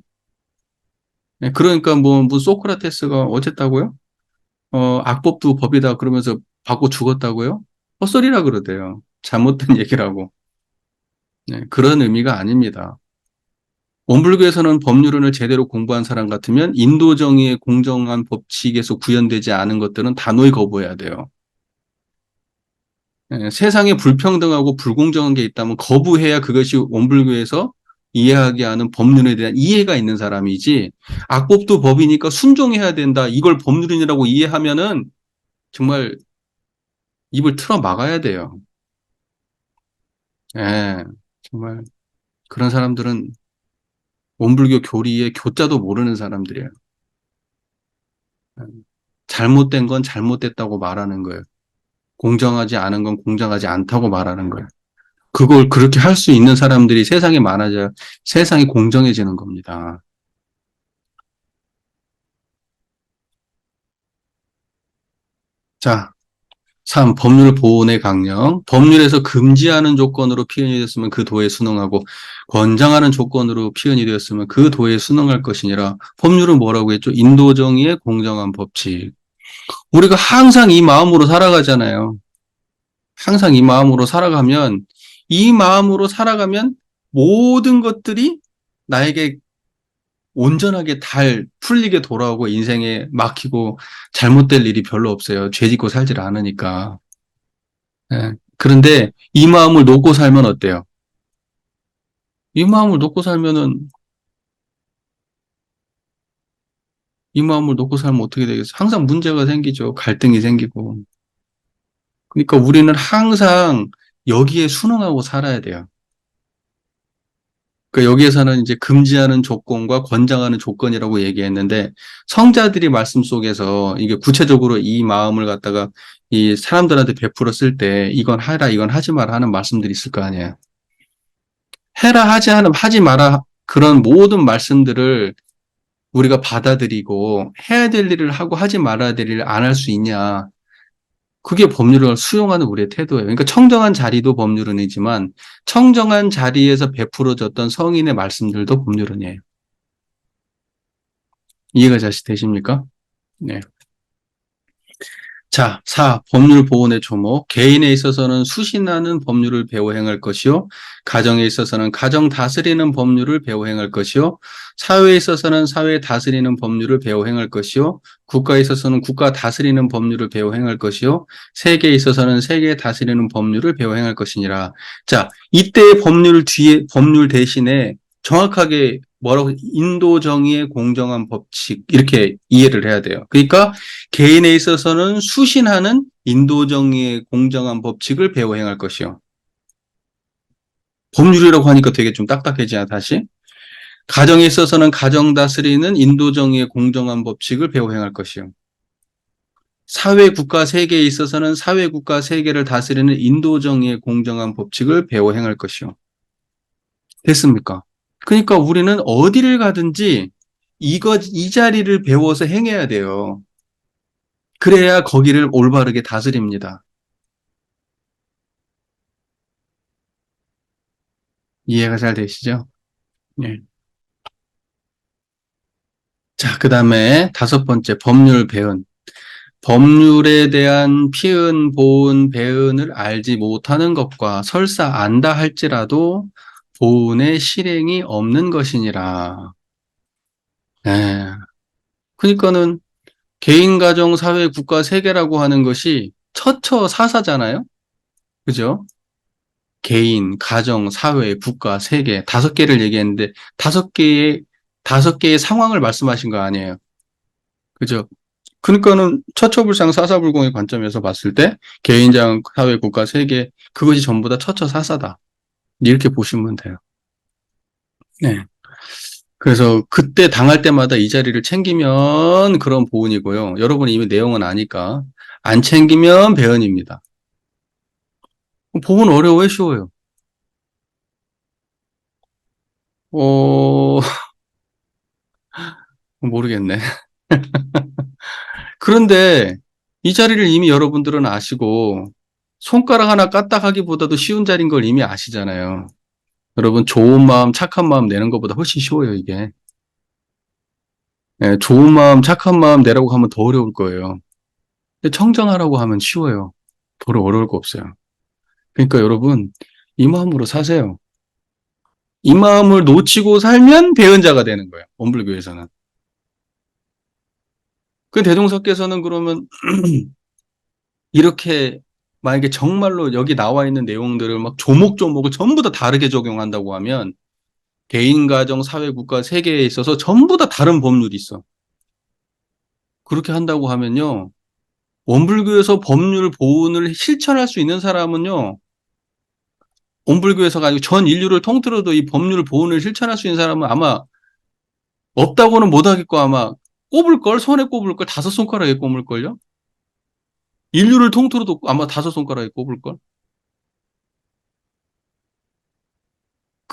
네, 그러니까 뭐 소크라테스가 어쨌다고요? 악법도 법이다 그러면서 받고 죽었다고요? 헛소리라 그러대요. 잘못된 얘기라고. 네, 그런 의미가 아닙니다. 원불교에서는 법률론을 제대로 공부한 사람 같으면 인도 정의의 공정한 법칙에서 구현되지 않은 것들은 단호히 거부해야 돼요. 세상에 불평등하고 불공정한 게 있다면 거부해야 그것이 원불교에서 이해하게 하는 법률에 대한 이해가 있는 사람이지 악법도 법이니까 순종해야 된다. 이걸 법률이라고 이해하면은 정말 입을 틀어 막아야 돼요. 예, 정말 그런 사람들은 원불교 교리의 교자도 모르는 사람들이에요. 잘못된 건 잘못됐다고 말하는 거예요. 공정하지 않은 건 공정하지 않다고 말하는 거예요. 그걸 그렇게 할 수 있는 사람들이 세상에 많아져야 세상이 공정해지는 겁니다. 자, 3. 법률 보호의 강령. 법률에서 금지하는 조건으로 피현이 되었으면 그 도에 순응하고 권장하는 조건으로 피현이 되었으면 그 도에 순응할 것이니라. 법률은 뭐라고 했죠? 인도정의의 공정한 법칙. 우리가 항상 이 마음으로 살아가잖아요. 항상 이 마음으로 살아가면 모든 것들이 나에게 온전하게 잘 풀리게 돌아오고 인생에 막히고 잘못될 일이 별로 없어요. 죄 짓고 살질 않으니까. 예. 그런데 이 마음을 놓고 살면 어때요? 이 마음을 놓고 살면은 이 마음을 놓고 살면 어떻게 되겠어요? 항상 문제가 생기죠. 갈등이 생기고. 그러니까 우리는 항상 여기에 순응하고 살아야 돼요. 그러니까 여기에서는 이제 금지하는 조건과 권장하는 조건이라고 얘기했는데 성자들이 말씀 속에서 이게 구체적으로 이 마음을 갖다가 이 사람들한테 베풀었을 때 이건 하라, 이건 하지 마라 하는 말씀들이 있을 거 아니에요. 해라, 하지 마라 그런 모든 말씀들을 우리가 받아들이고 해야 될 일을 하고 하지 말아야 될 일을 안 할 수 있냐. 그게 법률을 수용하는 우리의 태도예요. 그러니까 청정한 자리도 법률은이지만 청정한 자리에서 베풀어졌던 성인의 말씀들도 법률은이에요. 이해가 잘 되십니까? 네. 자, 4. 법률 보호의 조목. 개인에 있어서는 수신하는 법률을 배워 행할 것이요. 가정에 있어서는 가정 다스리는 법률을 배워 행할 것이요. 사회에 있어서는 사회 다스리는 법률을 배워 행할 것이요. 국가에 있어서는 국가 다스리는 법률을 배워 행할 것이요. 세계에 있어서는 세계 다스리는 법률을 배워 행할 것이니라. 자, 이때의 법률 대신에 정확하게 뭐라고 인도 정의의 공정한 법칙 이렇게 이해를 해야 돼요. 그러니까 개인에 있어서는 수신하는 인도정의의 공정한 법칙을 배워 행할 것이요. 법률이라고 하니까 되게 좀 딱딱해지나 다시. 가정에 있어서는 가정 다스리는 인도정의의 공정한 법칙을 배워 행할 것이요. 사회, 국가, 세계에 있어서는 사회, 국가, 세계를 다스리는 인도정의의 공정한 법칙을 배워 행할 것이요. 됐습니까? 그러니까 우리는 어디를 가든지 이 자리를 배워서 행해야 돼요. 그래야 거기를 올바르게 다스립니다. 이해가 잘 되시죠? 네. 자, 그 다음에 5번째, 법률 배은. 법률에 대한 피은, 보은, 배은을 알지 못하는 것과 설사 안다 할지라도 보은의 실행이 없는 것이니라. 네. 그러니까는 개인, 가정, 사회, 국가, 세계라고 하는 것이 처처사사잖아요. 그죠? 개인, 가정, 사회, 국가, 세계, 5개를 얘기했는데 5개의 상황을 말씀하신 거 아니에요. 그죠? 그러니까는 처처불상 사사불공의 관점에서 봤을 때 개인장, 사회, 국가, 세계 그것이 전부 다 처처사사다. 이렇게 보시면 돼요. 네. 그래서 그때 당할 때마다 이 자리를 챙기면 그런 보은이고요. 여러분이 이미 내용은 아니까 안 챙기면 배은입니다. 보은 어려워요, 쉬워요? 어, 모르겠네. 그런데 이 자리를 이미 여러분들은 아시고 손가락 하나 까딱하기보다도 쉬운 자리인 걸 이미 아시잖아요. 여러분 좋은 마음, 착한 마음 내는 것보다 훨씬 쉬워요, 이게. 예, 좋은 마음, 착한 마음 내라고 하면 더 어려울 거예요. 근데 청정하라고 하면 쉬워요. 더 어려울 거 없어요. 그러니까 여러분 이 마음으로 사세요. 이 마음을 놓치고 살면 배은자가 되는 거예요. 원불교에서는. 그 대종사께서는 그러면 이렇게 만약에 정말로 여기 나와 있는 내용들을 막 조목조목을 전부 다 다르게 적용한다고 하면 개인, 가정, 사회, 국가, 세계에 있어서 전부 다 다른 법률이 있어. 그렇게 한다고 하면요. 원불교에서 법률 보훈을 실천할 수 있는 사람은요. 원불교에서가 아니고 전 인류를 통틀어도 이 법률 보훈을 실천할 수 있는 사람은 아마 없다고는 못하겠고 아마 꼽을걸? 손에 꼽을걸? 5손가락에 꼽을걸요? 인류를 통틀어도 아마 5손가락에 꼽을걸?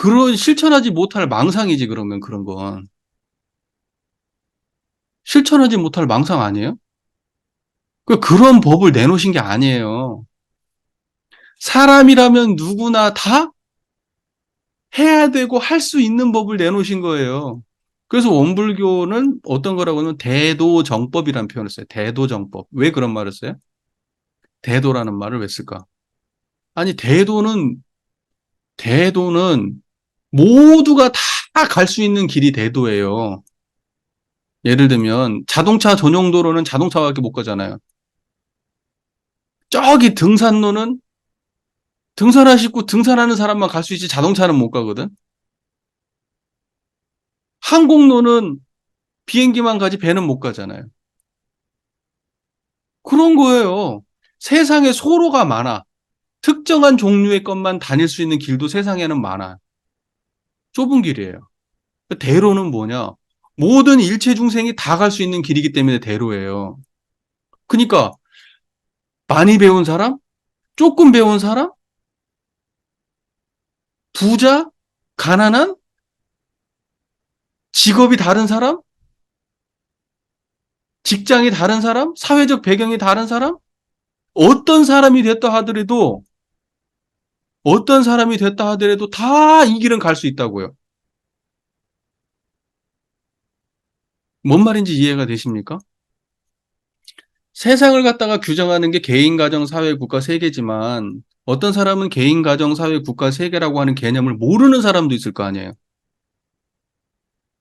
그런 실천하지 못할 망상이지, 그러면 그런 건. 실천하지 못할 망상 아니에요? 그런 법을 내놓으신 게 아니에요. 사람이라면 누구나 다 해야 되고 할 수 있는 법을 내놓으신 거예요. 그래서 원불교는 어떤 거라고 하면 대도정법이라는 표현을 써요. 대도정법. 왜 그런 말을 써요? 대도라는 말을 왜 쓸까? 아니, 대도는 모두가 다 갈 수 있는 길이 대도예요. 예를 들면 자동차 전용도로는 자동차밖에 못 가잖아요. 저기 등산로는 등산하시고 등산하는 사람만 갈 수 있지 자동차는 못 가거든. 항공로는 비행기만 가지 배는 못 가잖아요. 그런 거예요. 세상에 소로가 많아. 특정한 종류의 것만 다닐 수 있는 길도 세상에는 많아. 좁은 길이에요. 대로는 뭐냐? 모든 일체 중생이 다 갈 수 있는 길이기 때문에 대로예요. 그러니까 많이 배운 사람, 조금 배운 사람, 부자, 가난한, 직업이 다른 사람, 직장이 다른 사람, 사회적 배경이 다른 사람, 어떤 사람이 됐다 하더라도 어떤 사람이 됐다 하더라도 다 이 길은 갈 수 있다고요. 뭔 말인지 이해가 되십니까? 세상을 갖다가 규정하는 게 개인, 가정, 사회, 국가, 세계지만 어떤 사람은 개인, 가정, 사회, 국가, 세계라고 하는 개념을 모르는 사람도 있을 거 아니에요.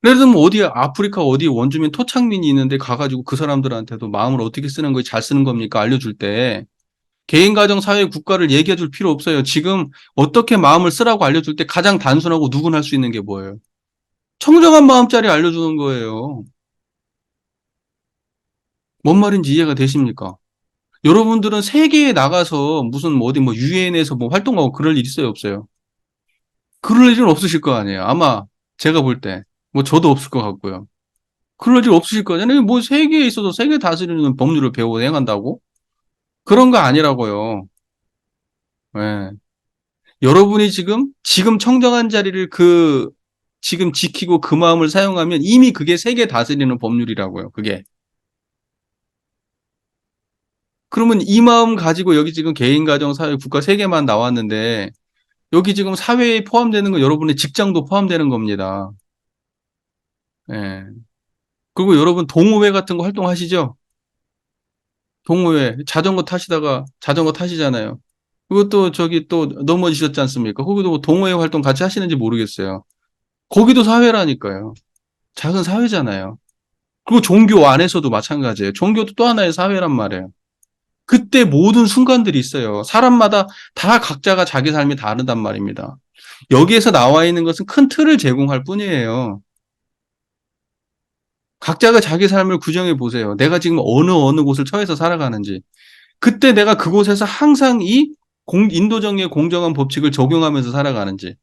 예를 들면 어디 아프리카 어디 원주민 토착민이 있는데 가가지고 그 사람들한테도 마음을 어떻게 쓰는 거에 잘 쓰는 겁니까? 알려줄 때 개인, 가정, 사회, 국가를 얘기해 줄 필요 없어요. 지금 어떻게 마음을 쓰라고 알려줄 때 가장 단순하고 누구나 할 수 있는 게 뭐예요? 청정한 마음짜리 알려주는 거예요. 뭔 말인지 이해가 되십니까? 여러분들은 세계에 나가서 무슨 뭐 어디 뭐 유엔에서 뭐 활동하고 그럴 일 있어요, 없어요? 그럴 일은 없으실 거 아니에요. 아마 제가 볼 때. 뭐 저도 없을 것 같고요. 그럴 일 없으실 거잖아요. 뭐 세계에 있어서 세계 다스리는 법률을 배우고 행한다고? 그런 거 아니라고요. 예. 여러분이 지금 청정한 자리를 지금 지키고 그 마음을 사용하면 이미 그게 세계 다스리는 법률이라고요. 그게. 그러면 이 마음 가지고 여기 지금 개인, 가정, 사회, 국가 세 개만 나왔는데 여기 지금 사회에 포함되는 건 여러분의 직장도 포함되는 겁니다. 예. 그리고 여러분 동호회 같은 거 활동하시죠? 동호회 자전거 타시다가 자전거 타시잖아요. 그것도 저기 또 넘어지셨지 않습니까? 거기도 뭐 동호회 활동 같이 하시는지 모르겠어요. 거기도 사회라니까요. 작은 사회잖아요. 그리고 종교 안에서도 마찬가지예요. 종교도 또 하나의 사회란 말이에요. 그때 모든 순간들이 있어요. 사람마다 다 각자가 자기 삶이 다르단 말입니다. 여기에서 나와 있는 것은 큰 틀을 제공할 뿐이에요. 각자가 자기 삶을 규정해 보세요. 내가 지금 어느 곳을 처해서 살아가는지. 그때 내가 그곳에서 항상 인도정의 공정한 법칙을 적용하면서 살아가는지.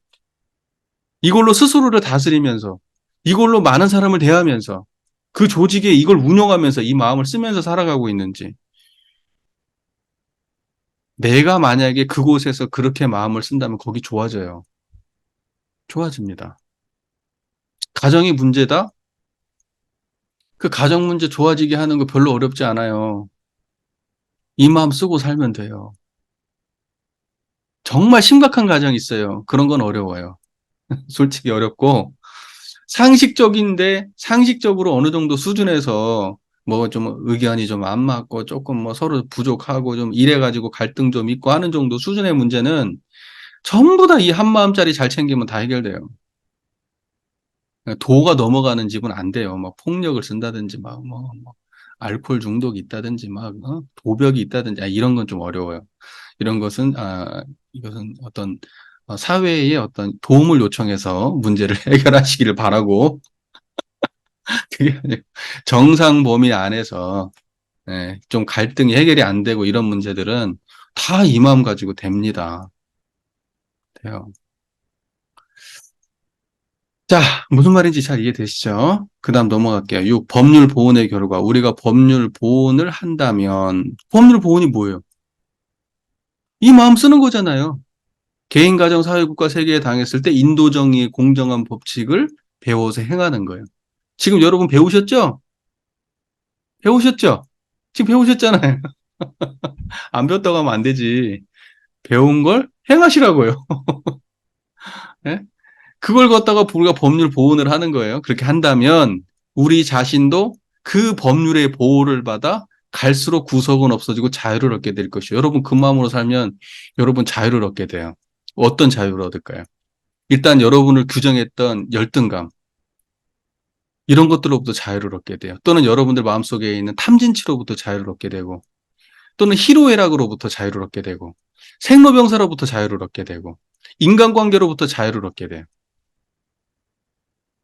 이걸로 스스로를 다스리면서, 이걸로 많은 사람을 대하면서, 그 조직에 이걸 운영하면서 이 마음을 쓰면서 살아가고 있는지. 내가 만약에 그곳에서 그렇게 마음을 쓴다면 거기 좋아져요. 좋아집니다. 가정이 문제다? 그 가정 문제 좋아지게 하는 거 별로 어렵지 않아요. 이 마음 쓰고 살면 돼요. 정말 심각한 가정이 있어요. 그런 건 어려워요. 솔직히 어렵고, 상식적인데, 상식적으로 어느 정도 수준에서 뭐 좀 의견이 좀 안 맞고 조금 뭐 서로 부족하고 좀 이래가지고 갈등 좀 있고 하는 정도 수준의 문제는 전부 다 이 한 마음짜리 잘 챙기면 다 해결돼요. 도가 넘어가는 집은 안 돼요. 막 폭력을 쓴다든지 뭐 알코올 중독이 있다든지 도벽이 있다든지 이런 건 좀 어려워요. 이런 것은 이것은 어떤 사회의 어떤 도움을 요청해서 문제를 해결하시기를 바라고 그게 아니고 정상 범위 안에서 좀 갈등이 해결이 안 되고 이런 문제들은 다 이 마음 가지고 됩니다. 돼요. 자, 무슨 말인지 잘 이해되시죠? 그 다음 넘어갈게요. 6. 법률 보온의 결과. 우리가 법률 보온을 한다면, 법률 보온이 뭐예요? 이 마음 쓰는 거잖아요. 개인, 가정, 사회, 국가, 세계에 당했을 때 인도정의의 공정한 법칙을 배워서 행하는 거예요. 지금 여러분 배우셨죠? 배우셨죠? 지금 배우셨잖아요. 안 배웠다고 하면 안 되지. 배운 걸 행하시라고요. 예? 그걸 갖다가 우리가 법률 보호를 하는 거예요. 그렇게 한다면 우리 자신도 그 법률의 보호를 받아 갈수록 구속은 없어지고 자유를 얻게 될 것이요. 여러분 그 마음으로 살면 여러분 자유를 얻게 돼요. 어떤 자유를 얻을까요? 일단 여러분을 규정했던 열등감, 이런 것들로부터 자유를 얻게 돼요. 또는 여러분들 마음속에 있는 탐진치로부터 자유를 얻게 되고, 또는 희로애락으로부터 자유를 얻게 되고, 생로병사로부터 자유를 얻게 되고, 인간관계로부터 자유를 얻게 돼요.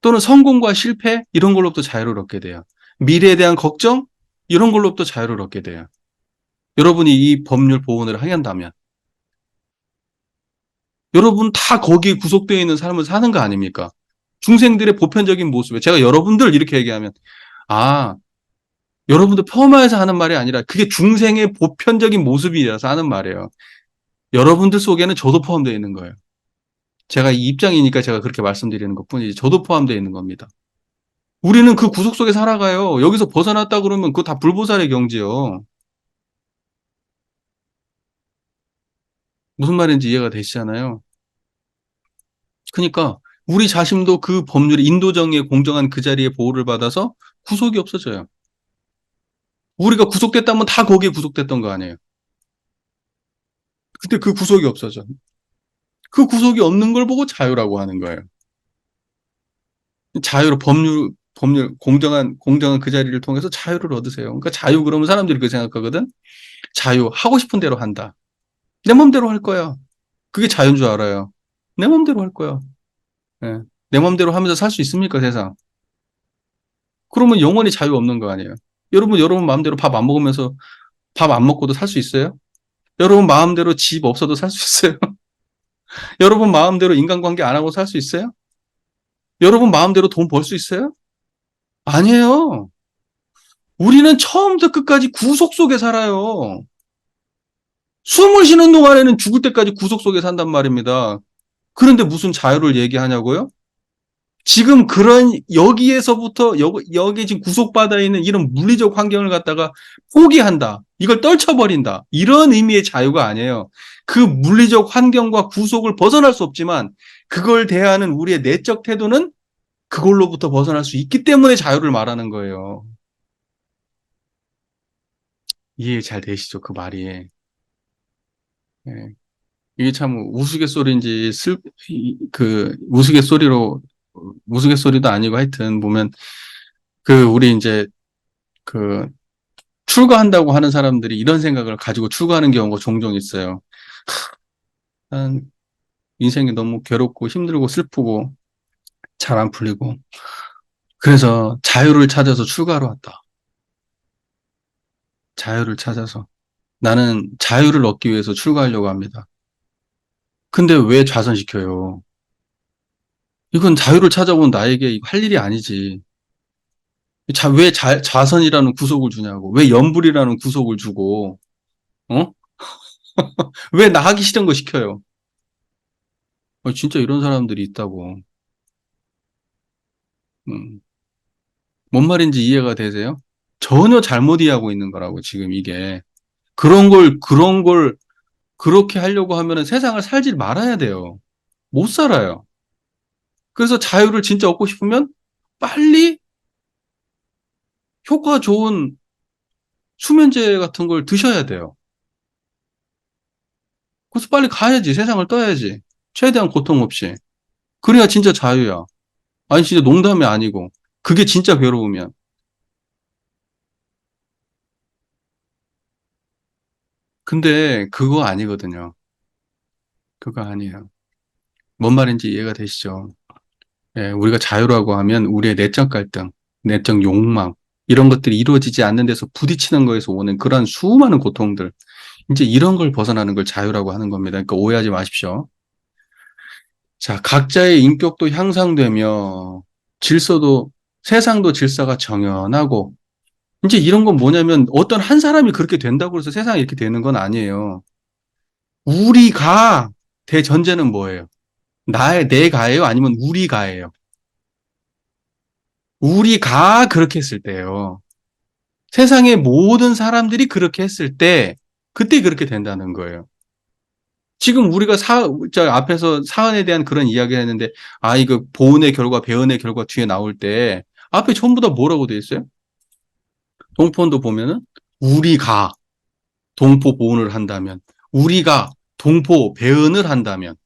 또는 성공과 실패, 이런 걸로부터 자유를 얻게 돼요. 미래에 대한 걱정, 이런 걸로부터 자유를 얻게 돼요. 여러분이 이 법률 보호를 하ян다면 여러분 다 거기에 구속되어 있는 삶을 사는 거 아닙니까? 중생들의 보편적인 모습에 제가 여러분들 이렇게 얘기하면 아, 여러분들 폄하해서 하는 말이 아니라 그게 중생의 보편적인 모습이라서 하는 말이에요. 여러분들 속에는 저도 포함되어 있는 거예요. 제가 이 입장이니까 제가 그렇게 말씀드리는 것뿐이지 저도 포함되어 있는 겁니다. 우리는 그 구속 속에 살아가요. 여기서 벗어났다 그러면 그거 다 불보살의 경지요. 무슨 말인지 이해가 되시잖아요. 그러니까 우리 자신도 그 법률의 인도정의의 공정한 그 자리에 보호를 받아서 구속이 없어져요. 우리가 구속됐다면 다 거기에 구속됐던 거 아니에요. 근데 그 구속이 없어져. 그 구속이 없는 걸 보고 자유라고 하는 거예요. 자유로 공정한 그 자리를 통해서 자유를 얻으세요. 그러니까 자유 그러면 사람들이 그렇게 생각하거든. 자유, 하고 싶은 대로 한다. 내 맘대로 할 거야. 그게 자유인 줄 알아요. 내 맘대로 할 거야. 예. 내 맘대로 하면서 살 수 있습니까, 세상? 그러면 영원히 자유 없는 거 아니에요. 여러분 마음대로 밥 안 먹으면서 밥 안 먹고도 살 수 있어요? 여러분 마음대로 집 없어도 살 수 있어요? 여러분 마음대로 인간관계 안 하고 살 수 있어요? 여러분 마음대로 돈 벌 수 있어요? 아니에요. 우리는 처음부터 끝까지 구속 속에 살아요. 숨을 쉬는 동안에는 죽을 때까지 구속 속에 산단 말입니다. 그런데 무슨 자유를 얘기하냐고요? 지금 그런 여기에서부터 여기 지금 구속받아 있는 이런 물리적 환경을 갖다가 포기한다. 이걸 떨쳐버린다. 이런 의미의 자유가 아니에요. 그 물리적 환경과 구속을 벗어날 수 없지만 그걸 대하는 우리의 내적 태도는 그걸로부터 벗어날 수 있기 때문에 자유를 말하는 거예요. 이해 잘 되시죠? 그 말이. 예. 이게 참 우스갯소리인지 우스갯소리도 아니고 하여튼 보면 우리 이제 그 출가한다고 하는 사람들이 이런 생각을 가지고 출가하는 경우가 종종 있어요. 난 인생이 너무 괴롭고 힘들고 슬프고 잘 안 풀리고 그래서 자유를 찾아서 출가로 왔다. 자유를 찾아서. 나는 자유를 얻기 위해서 출가하려고 합니다. 근데 왜 좌선시켜요? 이건 자유를 찾아온 나에게 할 일이 아니지. 왜 좌선이라는 구속을 주냐고. 왜 염불이라는 구속을 주고, 어? 왜 나 하기 싫은 거 시켜요? 진짜 이런 사람들이 있다고. 음. 뭔 말인지 이해가 되세요? 전혀 잘못 이해하고 있는 거라고, 지금 이게. 그런 걸, 그렇게 하려고 하면은 세상을 살지 말아야 돼요. 못 살아요. 그래서 자유를 진짜 얻고 싶으면 빨리 효과 좋은 수면제 같은 걸 드셔야 돼요. 그래서 빨리 가야지. 세상을 떠야지. 최대한 고통 없이. 그래야 진짜 자유야. 아니, 진짜 농담이 아니고. 그게 진짜 괴로우면. 근데 그거 아니거든요. 그거 아니에요. 뭔 말인지 이해가 되시죠? 예, 우리가 자유라고 하면 우리의 내적 갈등, 내적 욕망, 이런 것들이 이루어지지 않는 데서 부딪히는 거에서 오는 그런 수많은 고통들. 이제 이런 걸 벗어나는 걸 자유라고 하는 겁니다. 그러니까 오해하지 마십시오. 자, 각자의 인격도 향상되며 세상도 질서가 정연하고 이제 이런 건 뭐냐면 어떤 한 사람이 그렇게 된다고 해서 세상이 이렇게 되는 건 아니에요. 우리가 대전제는 뭐예요? 내가예요? 아니면 우리가예요? 우리가 그렇게 했을 때요. 세상의 모든 사람들이 그렇게 했을 때, 그때 그렇게 된다는 거예요. 지금 우리가 저 앞에서 사안에 대한 그런 이야기를 했는데, 아, 이거 보은의 결과, 배은의 결과 뒤에 나올 때, 앞에 전부 다 뭐라고 돼 있어요? 동포원도 보면은, 우리가 동포 보은을 한다면, 우리가 동포 배은을 한다면,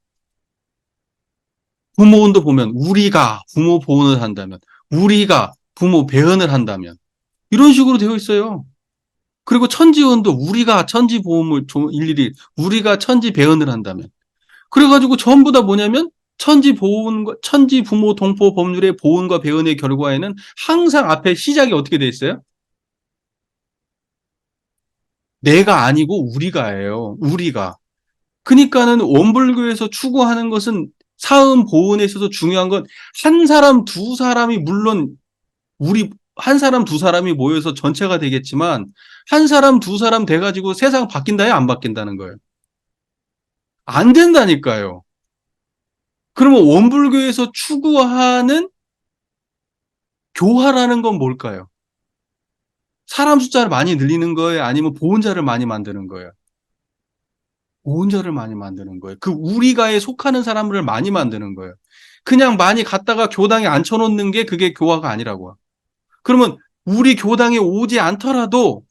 부모원도 보면, 우리가 부모 보은을 한다면, 우리가 부모 배은을 한다면, 이런 식으로 되어 있어요. 그리고 천지원도 우리가 천지 보험을 일일이, 우리가 천지 배은을 한다면, 그래가지고 전부 다 뭐냐면 천지 보훈과 천지 부모 동포 법률의 보훈과 배은의 결과에는 항상 앞에 시작이 어떻게 돼 있어요? 내가 아니고 우리가예요. 우리가. 그러니까는 원불교에서 추구하는 것은 사음 보훈에 있어서 중요한 건 한 사람 두 사람이 물론 우리 한 사람 두 사람이 모여서 전체가 되겠지만 한 사람 두 사람 돼가지고 세상 바뀐다야 안 바뀐다는 거예요. 안 된다니까요. 그러면 원불교에서 추구하는 교화라는 건 뭘까요? 사람 숫자를 많이 늘리는 거예요? 아니면 보훈자를 많이 만드는 거예요? 보훈자를 많이 만드는 거예요. 그 우리가에 속하는 사람을 많이 만드는 거예요. 그냥 많이 갖다가 교당에 앉혀놓는 게 그게 교화가 아니라고요. 그러면 우리 교당에 오지 않더라도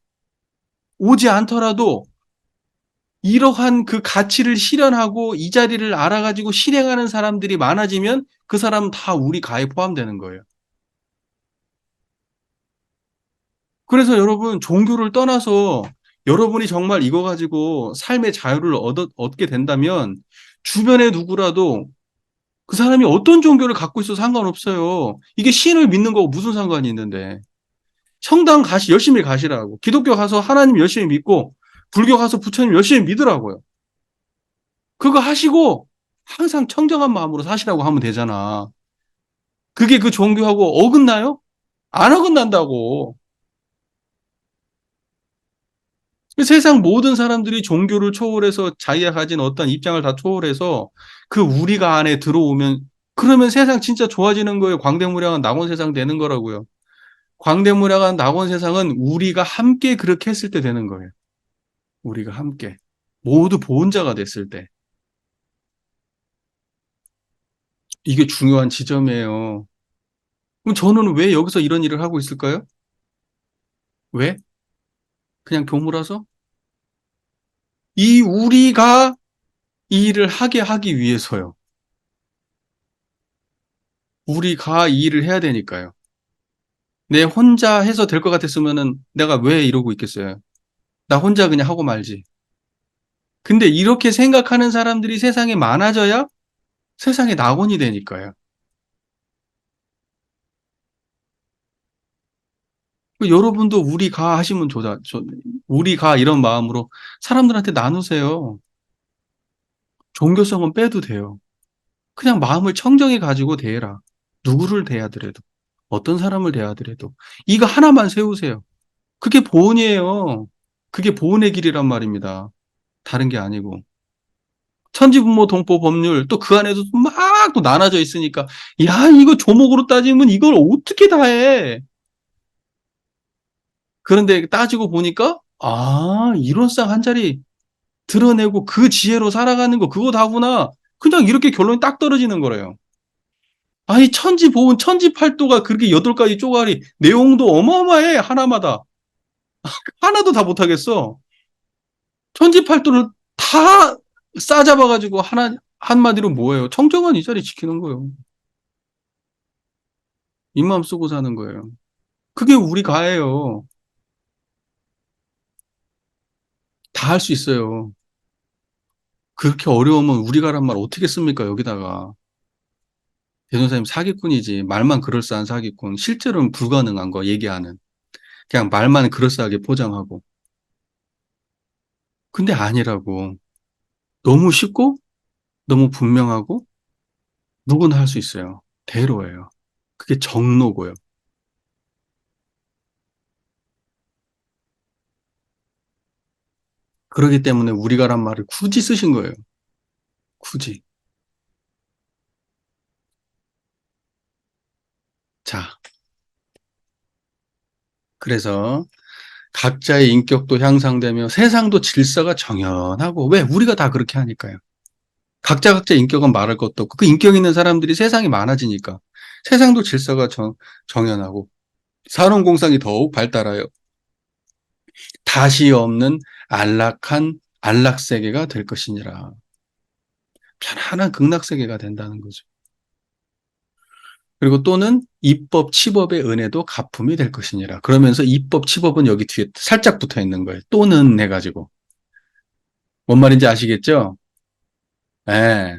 이러한 그 가치를 실현하고 이 자리를 알아가지고 실행하는 사람들이 많아지면 그 사람은 다 우리 가에 포함되는 거예요. 그래서 여러분, 종교를 떠나서 여러분이 정말 이거 가지고 삶의 자유를 얻게 된다면 주변에 누구라도 그 사람이 어떤 종교를 갖고 있어도 상관없어요. 이게 신을 믿는 거고 무슨 상관이 있는데. 성당 열심히 가시라고. 기독교 가서 하나님 열심히 믿고, 불교 가서 부처님 열심히 믿으라고요. 그거 하시고 항상 청정한 마음으로 사시라고 하면 되잖아. 그게 그 종교하고 어긋나요? 안 어긋난다고. 세상 모든 사람들이 종교를 초월해서 자기가 가진 어떤 입장을 다 초월해서 그 우리가 안에 들어오면 그러면 세상 진짜 좋아지는 거예요. 광대무량한 낙원 세상 되는 거라고요. 광대무량한 낙원 세상은 우리가 함께 그렇게 했을 때 되는 거예요. 우리가 함께. 모두 보훈자가 됐을 때. 이게 중요한 지점이에요. 그럼 저는 왜 여기서 이런 일을 하고 있을까요? 왜? 그냥 교무라서? 이 우리가 이 일을 하게 하기 위해서요. 우리가 이 일을 해야 되니까요. 내 혼자 해서 될 것 같았으면은 내가 왜 이러고 있겠어요? 나 혼자 그냥 하고 말지. 근데 이렇게 생각하는 사람들이 세상에 많아져야 세상에 낙원이 되니까요. 여러분도 우리가 하시면 우리가 이런 마음으로 사람들한테 나누세요. 종교성은 빼도 돼요. 그냥 마음을 청정히 가지고 대해라. 누구를 대하더라도, 어떤 사람을 대하더라도. 이거 하나만 세우세요. 그게 보온이에요. 그게 보온의 길이란 말입니다. 다른 게 아니고. 천지부모 동포 법률 또 그 안에도 막 또 나눠져 있으니까 야 이거 조목으로 따지면 이걸 어떻게 다 해? 그런데 따지고 보니까 아 이론상 한 자리 드러내고 그 지혜로 살아가는 거 그거 다구나. 그냥 이렇게 결론이 딱 떨어지는 거래요. 아니 천지보온 천지팔도가 그렇게 8가지 쪼가리 내용도 어마어마해 하나마다. 하나도 다 못하겠어. 천지팔도를 다 싸잡아가지고 하나 한마디로 뭐예요? 청정한 이 자리 지키는 거예요. 입마음 쓰고 사는 거예요. 그게 우리 가예요. 다 할 수 있어요. 그렇게 어려우면 우리 가란 말 어떻게 씁니까, 여기다가. 대전사님 사기꾼이지. 말만 그럴싸한 사기꾼. 실제로는 불가능한 거 얘기하는. 그냥 말만 그럴싸하게 포장하고. 근데 아니라고. 너무 쉽고, 너무 분명하고, 누구나 할 수 있어요. 대로예요. 그게 정로고요. 그러기 때문에 우리가란 말을 굳이 쓰신 거예요. 굳이. 자, 그래서 각자의 인격도 향상되며 세상도 질서가 정연하고, 왜? 우리가 다 그렇게 하니까요. 각자 인격은 말할 것도 없고, 그 인격 있는 사람들이 세상이 많아지니까 세상도 질서가 정연하고, 산업공상이 더욱 발달하여 다시 없는 안락한 안락세계가 될 것이니라. 편안한 극락세계가 된다는 거죠. 그리고 또는 입법, 치법의 은혜도 가품이 될 것이니라. 그러면서 입법, 치법은 여기 뒤에 살짝 붙어 있는 거예요. 또는 해가지고. 뭔 말인지 아시겠죠? 예.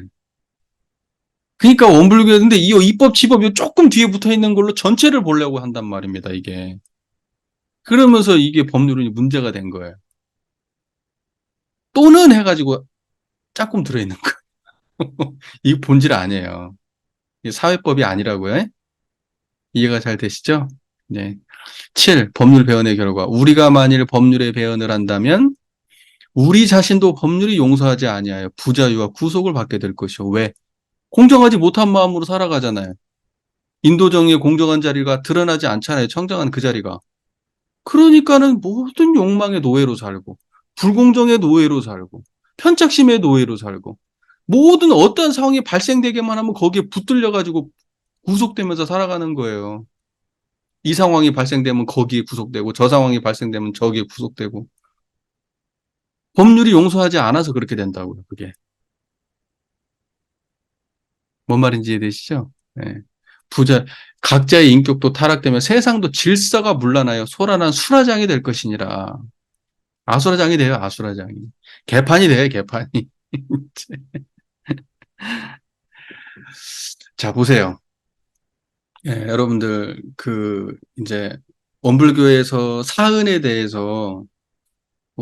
그러니까 원불교인데 이 입법, 치법이 조금 뒤에 붙어 있는 걸로 전체를 보려고 한단 말입니다, 이게. 그러면서 이게 법률은 문제가 된 거예요. 또는 해가지고 조금 들어있는 거예요. 이 본질 아니에요. 이게 사회법이 아니라고요. 이해가 잘 되시죠? 네. 7. 법률 배원의 결과. 우리가 만일 법률의 배원을 한다면 우리 자신도 법률이 용서하지 아니하여 부자유와 구속을 받게 될 것이요. 왜? 공정하지 못한 마음으로 살아가잖아요. 인도정의의 공정한 자리가 드러나지 않잖아요. 청정한 그 자리가. 그러니까는 모든 욕망의 노예로 살고, 불공정의 노예로 살고, 편착심의 노예로 살고, 모든 어떠한 상황이 발생되게만 하면 거기에 붙들려가지고 구속되면서 살아가는 거예요. 이 상황이 발생되면 거기에 구속되고, 저 상황이 발생되면 저기에 구속되고, 법률이 용서하지 않아서 그렇게 된다고요, 그게. 뭔 말인지 이해되시죠? 네. 부자, 각자의 인격도 타락되며 세상도 질서가 문란하여 소란한 수라장이 될 것이니라. 아수라장이 돼요, 아수라장이. 개판이 돼요, 개판이. 자, 보세요. 예, 여러분들, 이제, 원불교에서 사은에 대해서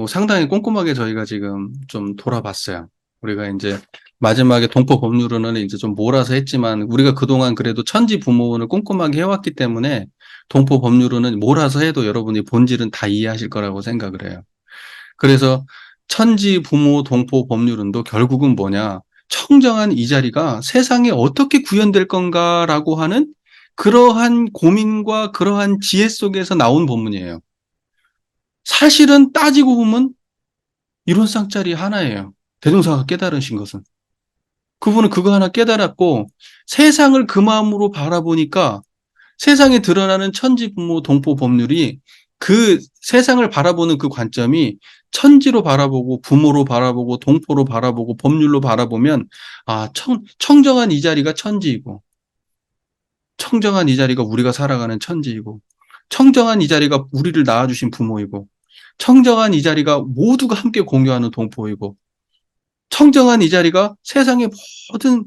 상당히 꼼꼼하게 저희가 지금 좀 돌아봤어요. 우리가 이제 마지막에 동포 법률론은 이제 좀 몰아서 했지만 우리가 그동안 그래도 천지 부모론을 꼼꼼하게 해왔기 때문에 동포 법률론은 몰아서 해도 여러분이 본질은 다 이해하실 거라고 생각을 해요. 그래서 천지 부모 동포 법률론도 결국은 뭐냐? 청정한 이 자리가 세상에 어떻게 구현될 건가라고 하는 그러한 고민과 그러한 지혜 속에서 나온 본문이에요. 사실은 따지고 보면 이론상짜리 하나예요. 대종사가 깨달으신 것은. 그분은 그거 하나 깨달았고 세상을 그 마음으로 바라보니까 세상에 드러나는 천지부모 동포 법률이 그 세상을 바라보는 그 관점이 천지로 바라보고 부모로 바라보고 동포로 바라보고 법률로 바라보면 청정한 이 자리가 천지이고 청정한 이 자리가 우리가 살아가는 천지이고 청정한 이 자리가 우리를 낳아주신 부모이고 청정한 이 자리가 모두가 함께 공유하는 동포이고 청정한 이 자리가 세상의 모든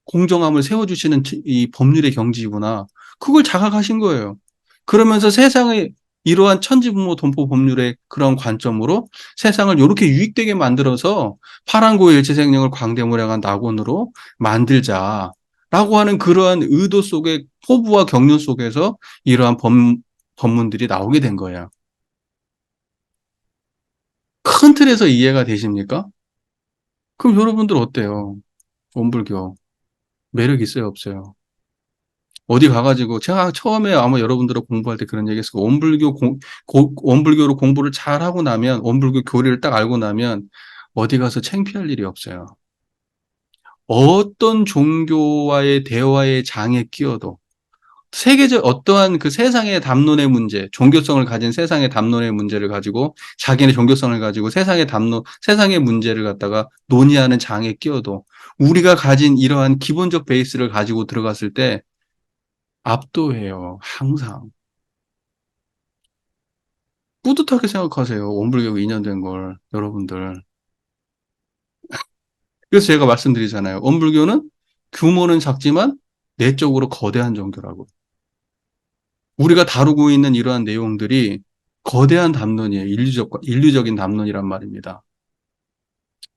공정함을 세워주시는 이 법률의 경지이구나. 그걸 자각하신 거예요. 그러면서 세상의 이러한 천지부모 동포 법률의 그런 관점으로 세상을 이렇게 유익되게 만들어서 파란고의 일체생명을 광대무량한 낙원으로 만들자라고 하는 그러한 의도 속에 포부와 경륜 속에서 이러한 법문들이 나오게 된 거예요. 큰 틀에서 이해가 되십니까? 그럼 여러분들 어때요? 원불교 매력 있어요, 없어요? 어디 가가지고 제가 처음에 아마 여러분들하고 공부할 때 그런 얘기했어요. 원불교로 공부를 잘 하고 나면 원불교 교리를 딱 알고 나면 어디 가서 창피할 일이 없어요. 어떤 종교와의 대화의 장에 끼어도 세계적 어떠한 그 세상의 담론의 문제, 종교성을 가진 세상의 담론의 문제를 가지고 자기네 종교성을 가지고 세상의 문제를 갖다가 논의하는 장에 끼어도 우리가 가진 이러한 기본적 베이스를 가지고 들어갔을 때 압도해요. 항상. 뿌듯하게 생각하세요. 원불교 2년 된 걸, 여러분들. 그래서 제가 말씀드리잖아요. 원불교는 규모는 작지만 내적으로 거대한 종교라고. 우리가 다루고 있는 이러한 내용들이 거대한 담론이에요. 인류적인 담론이란 말입니다.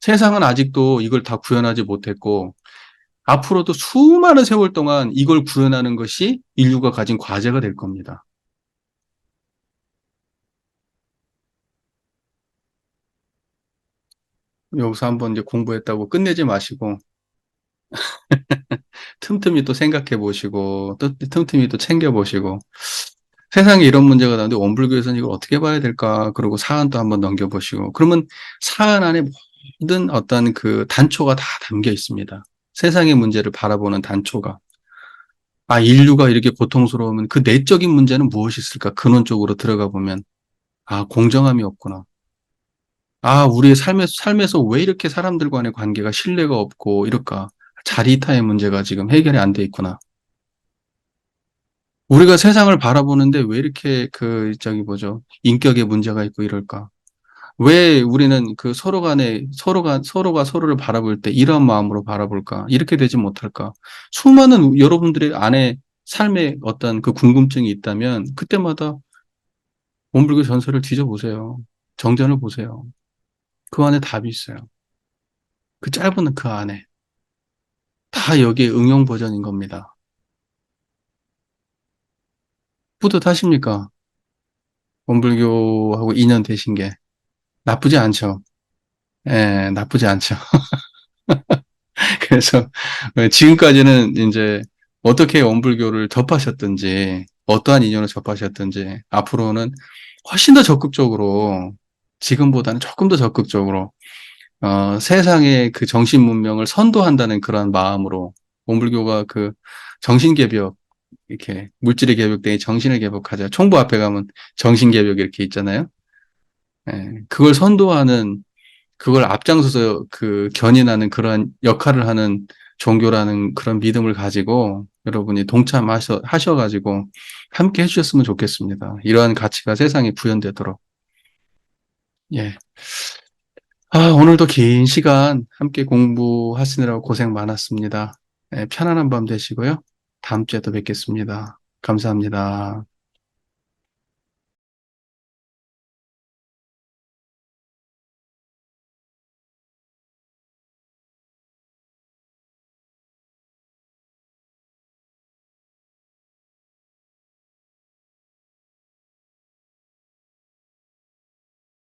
세상은 아직도 이걸 다 구현하지 못했고, 앞으로도 수많은 세월 동안 이걸 구현하는 것이 인류가 가진 과제가 될 겁니다. 여기서 한번 이제 공부했다고 끝내지 마시고, 틈틈이 또 생각해 보시고, 또 틈틈이 또 챙겨 보시고, 세상에 이런 문제가 나오는데 원불교에서는 이걸 어떻게 봐야 될까? 그리고 사안도 한번 넘겨보시고, 그러면 사안 안에 모든 어떤 그 단초가 다 담겨 있습니다. 세상의 문제를 바라보는 단초가. 아, 인류가 이렇게 고통스러우면 그 내적인 문제는 무엇이 있을까? 근원적으로 들어가 보면, 아, 공정함이 없구나. 아, 우리의 삶에서 왜 이렇게 사람들 간의 관계가 신뢰가 없고 이럴까? 자리타의 문제가 지금 해결이 안 돼 있구나. 우리가 세상을 바라보는데 왜 이렇게 저기 뭐죠? 인격의 문제가 있고 이럴까? 왜 우리는 그 서로 간에, 서로가 서로를 바라볼 때 이러한 마음으로 바라볼까? 이렇게 되지 못할까? 수많은 여러분들의 안에 삶에 어떤 그 궁금증이 있다면 그때마다 원불교 전설을 뒤져보세요. 정전을 보세요. 그 안에 답이 있어요. 그 짧은 그 안에. 다 여기에 응용 버전인 겁니다. 뿌듯하십니까? 원불교하고 인연 되신 게. 나쁘지 않죠. 예, 나쁘지 않죠. 그래서 지금까지는 이제 어떻게 원불교를 접하셨든지, 어떠한 인연을 접하셨든지, 앞으로는 훨씬 더 적극적으로, 지금보다는 조금 더 적극적으로, 세상의 그 정신 문명을 선도한다는 그런 마음으로, 원불교가 그 정신개벽, 이렇게 물질의 개벽 대신 정신을 개벽하자. 총부 앞에 가면 정신개벽 이렇게 있잖아요. 예, 그걸 선도하는 그걸 앞장서서 그 견인하는 그런 역할을 하는 종교라는 그런 믿음을 가지고 여러분이 하셔가지고 함께 해주셨으면 좋겠습니다. 이러한 가치가 세상에 구현되도록. 예. 아, 오늘도 긴 시간 함께 공부하시느라고 고생 많았습니다. 예, 편안한 밤 되시고요. 다음 주에 또 뵙겠습니다. 감사합니다.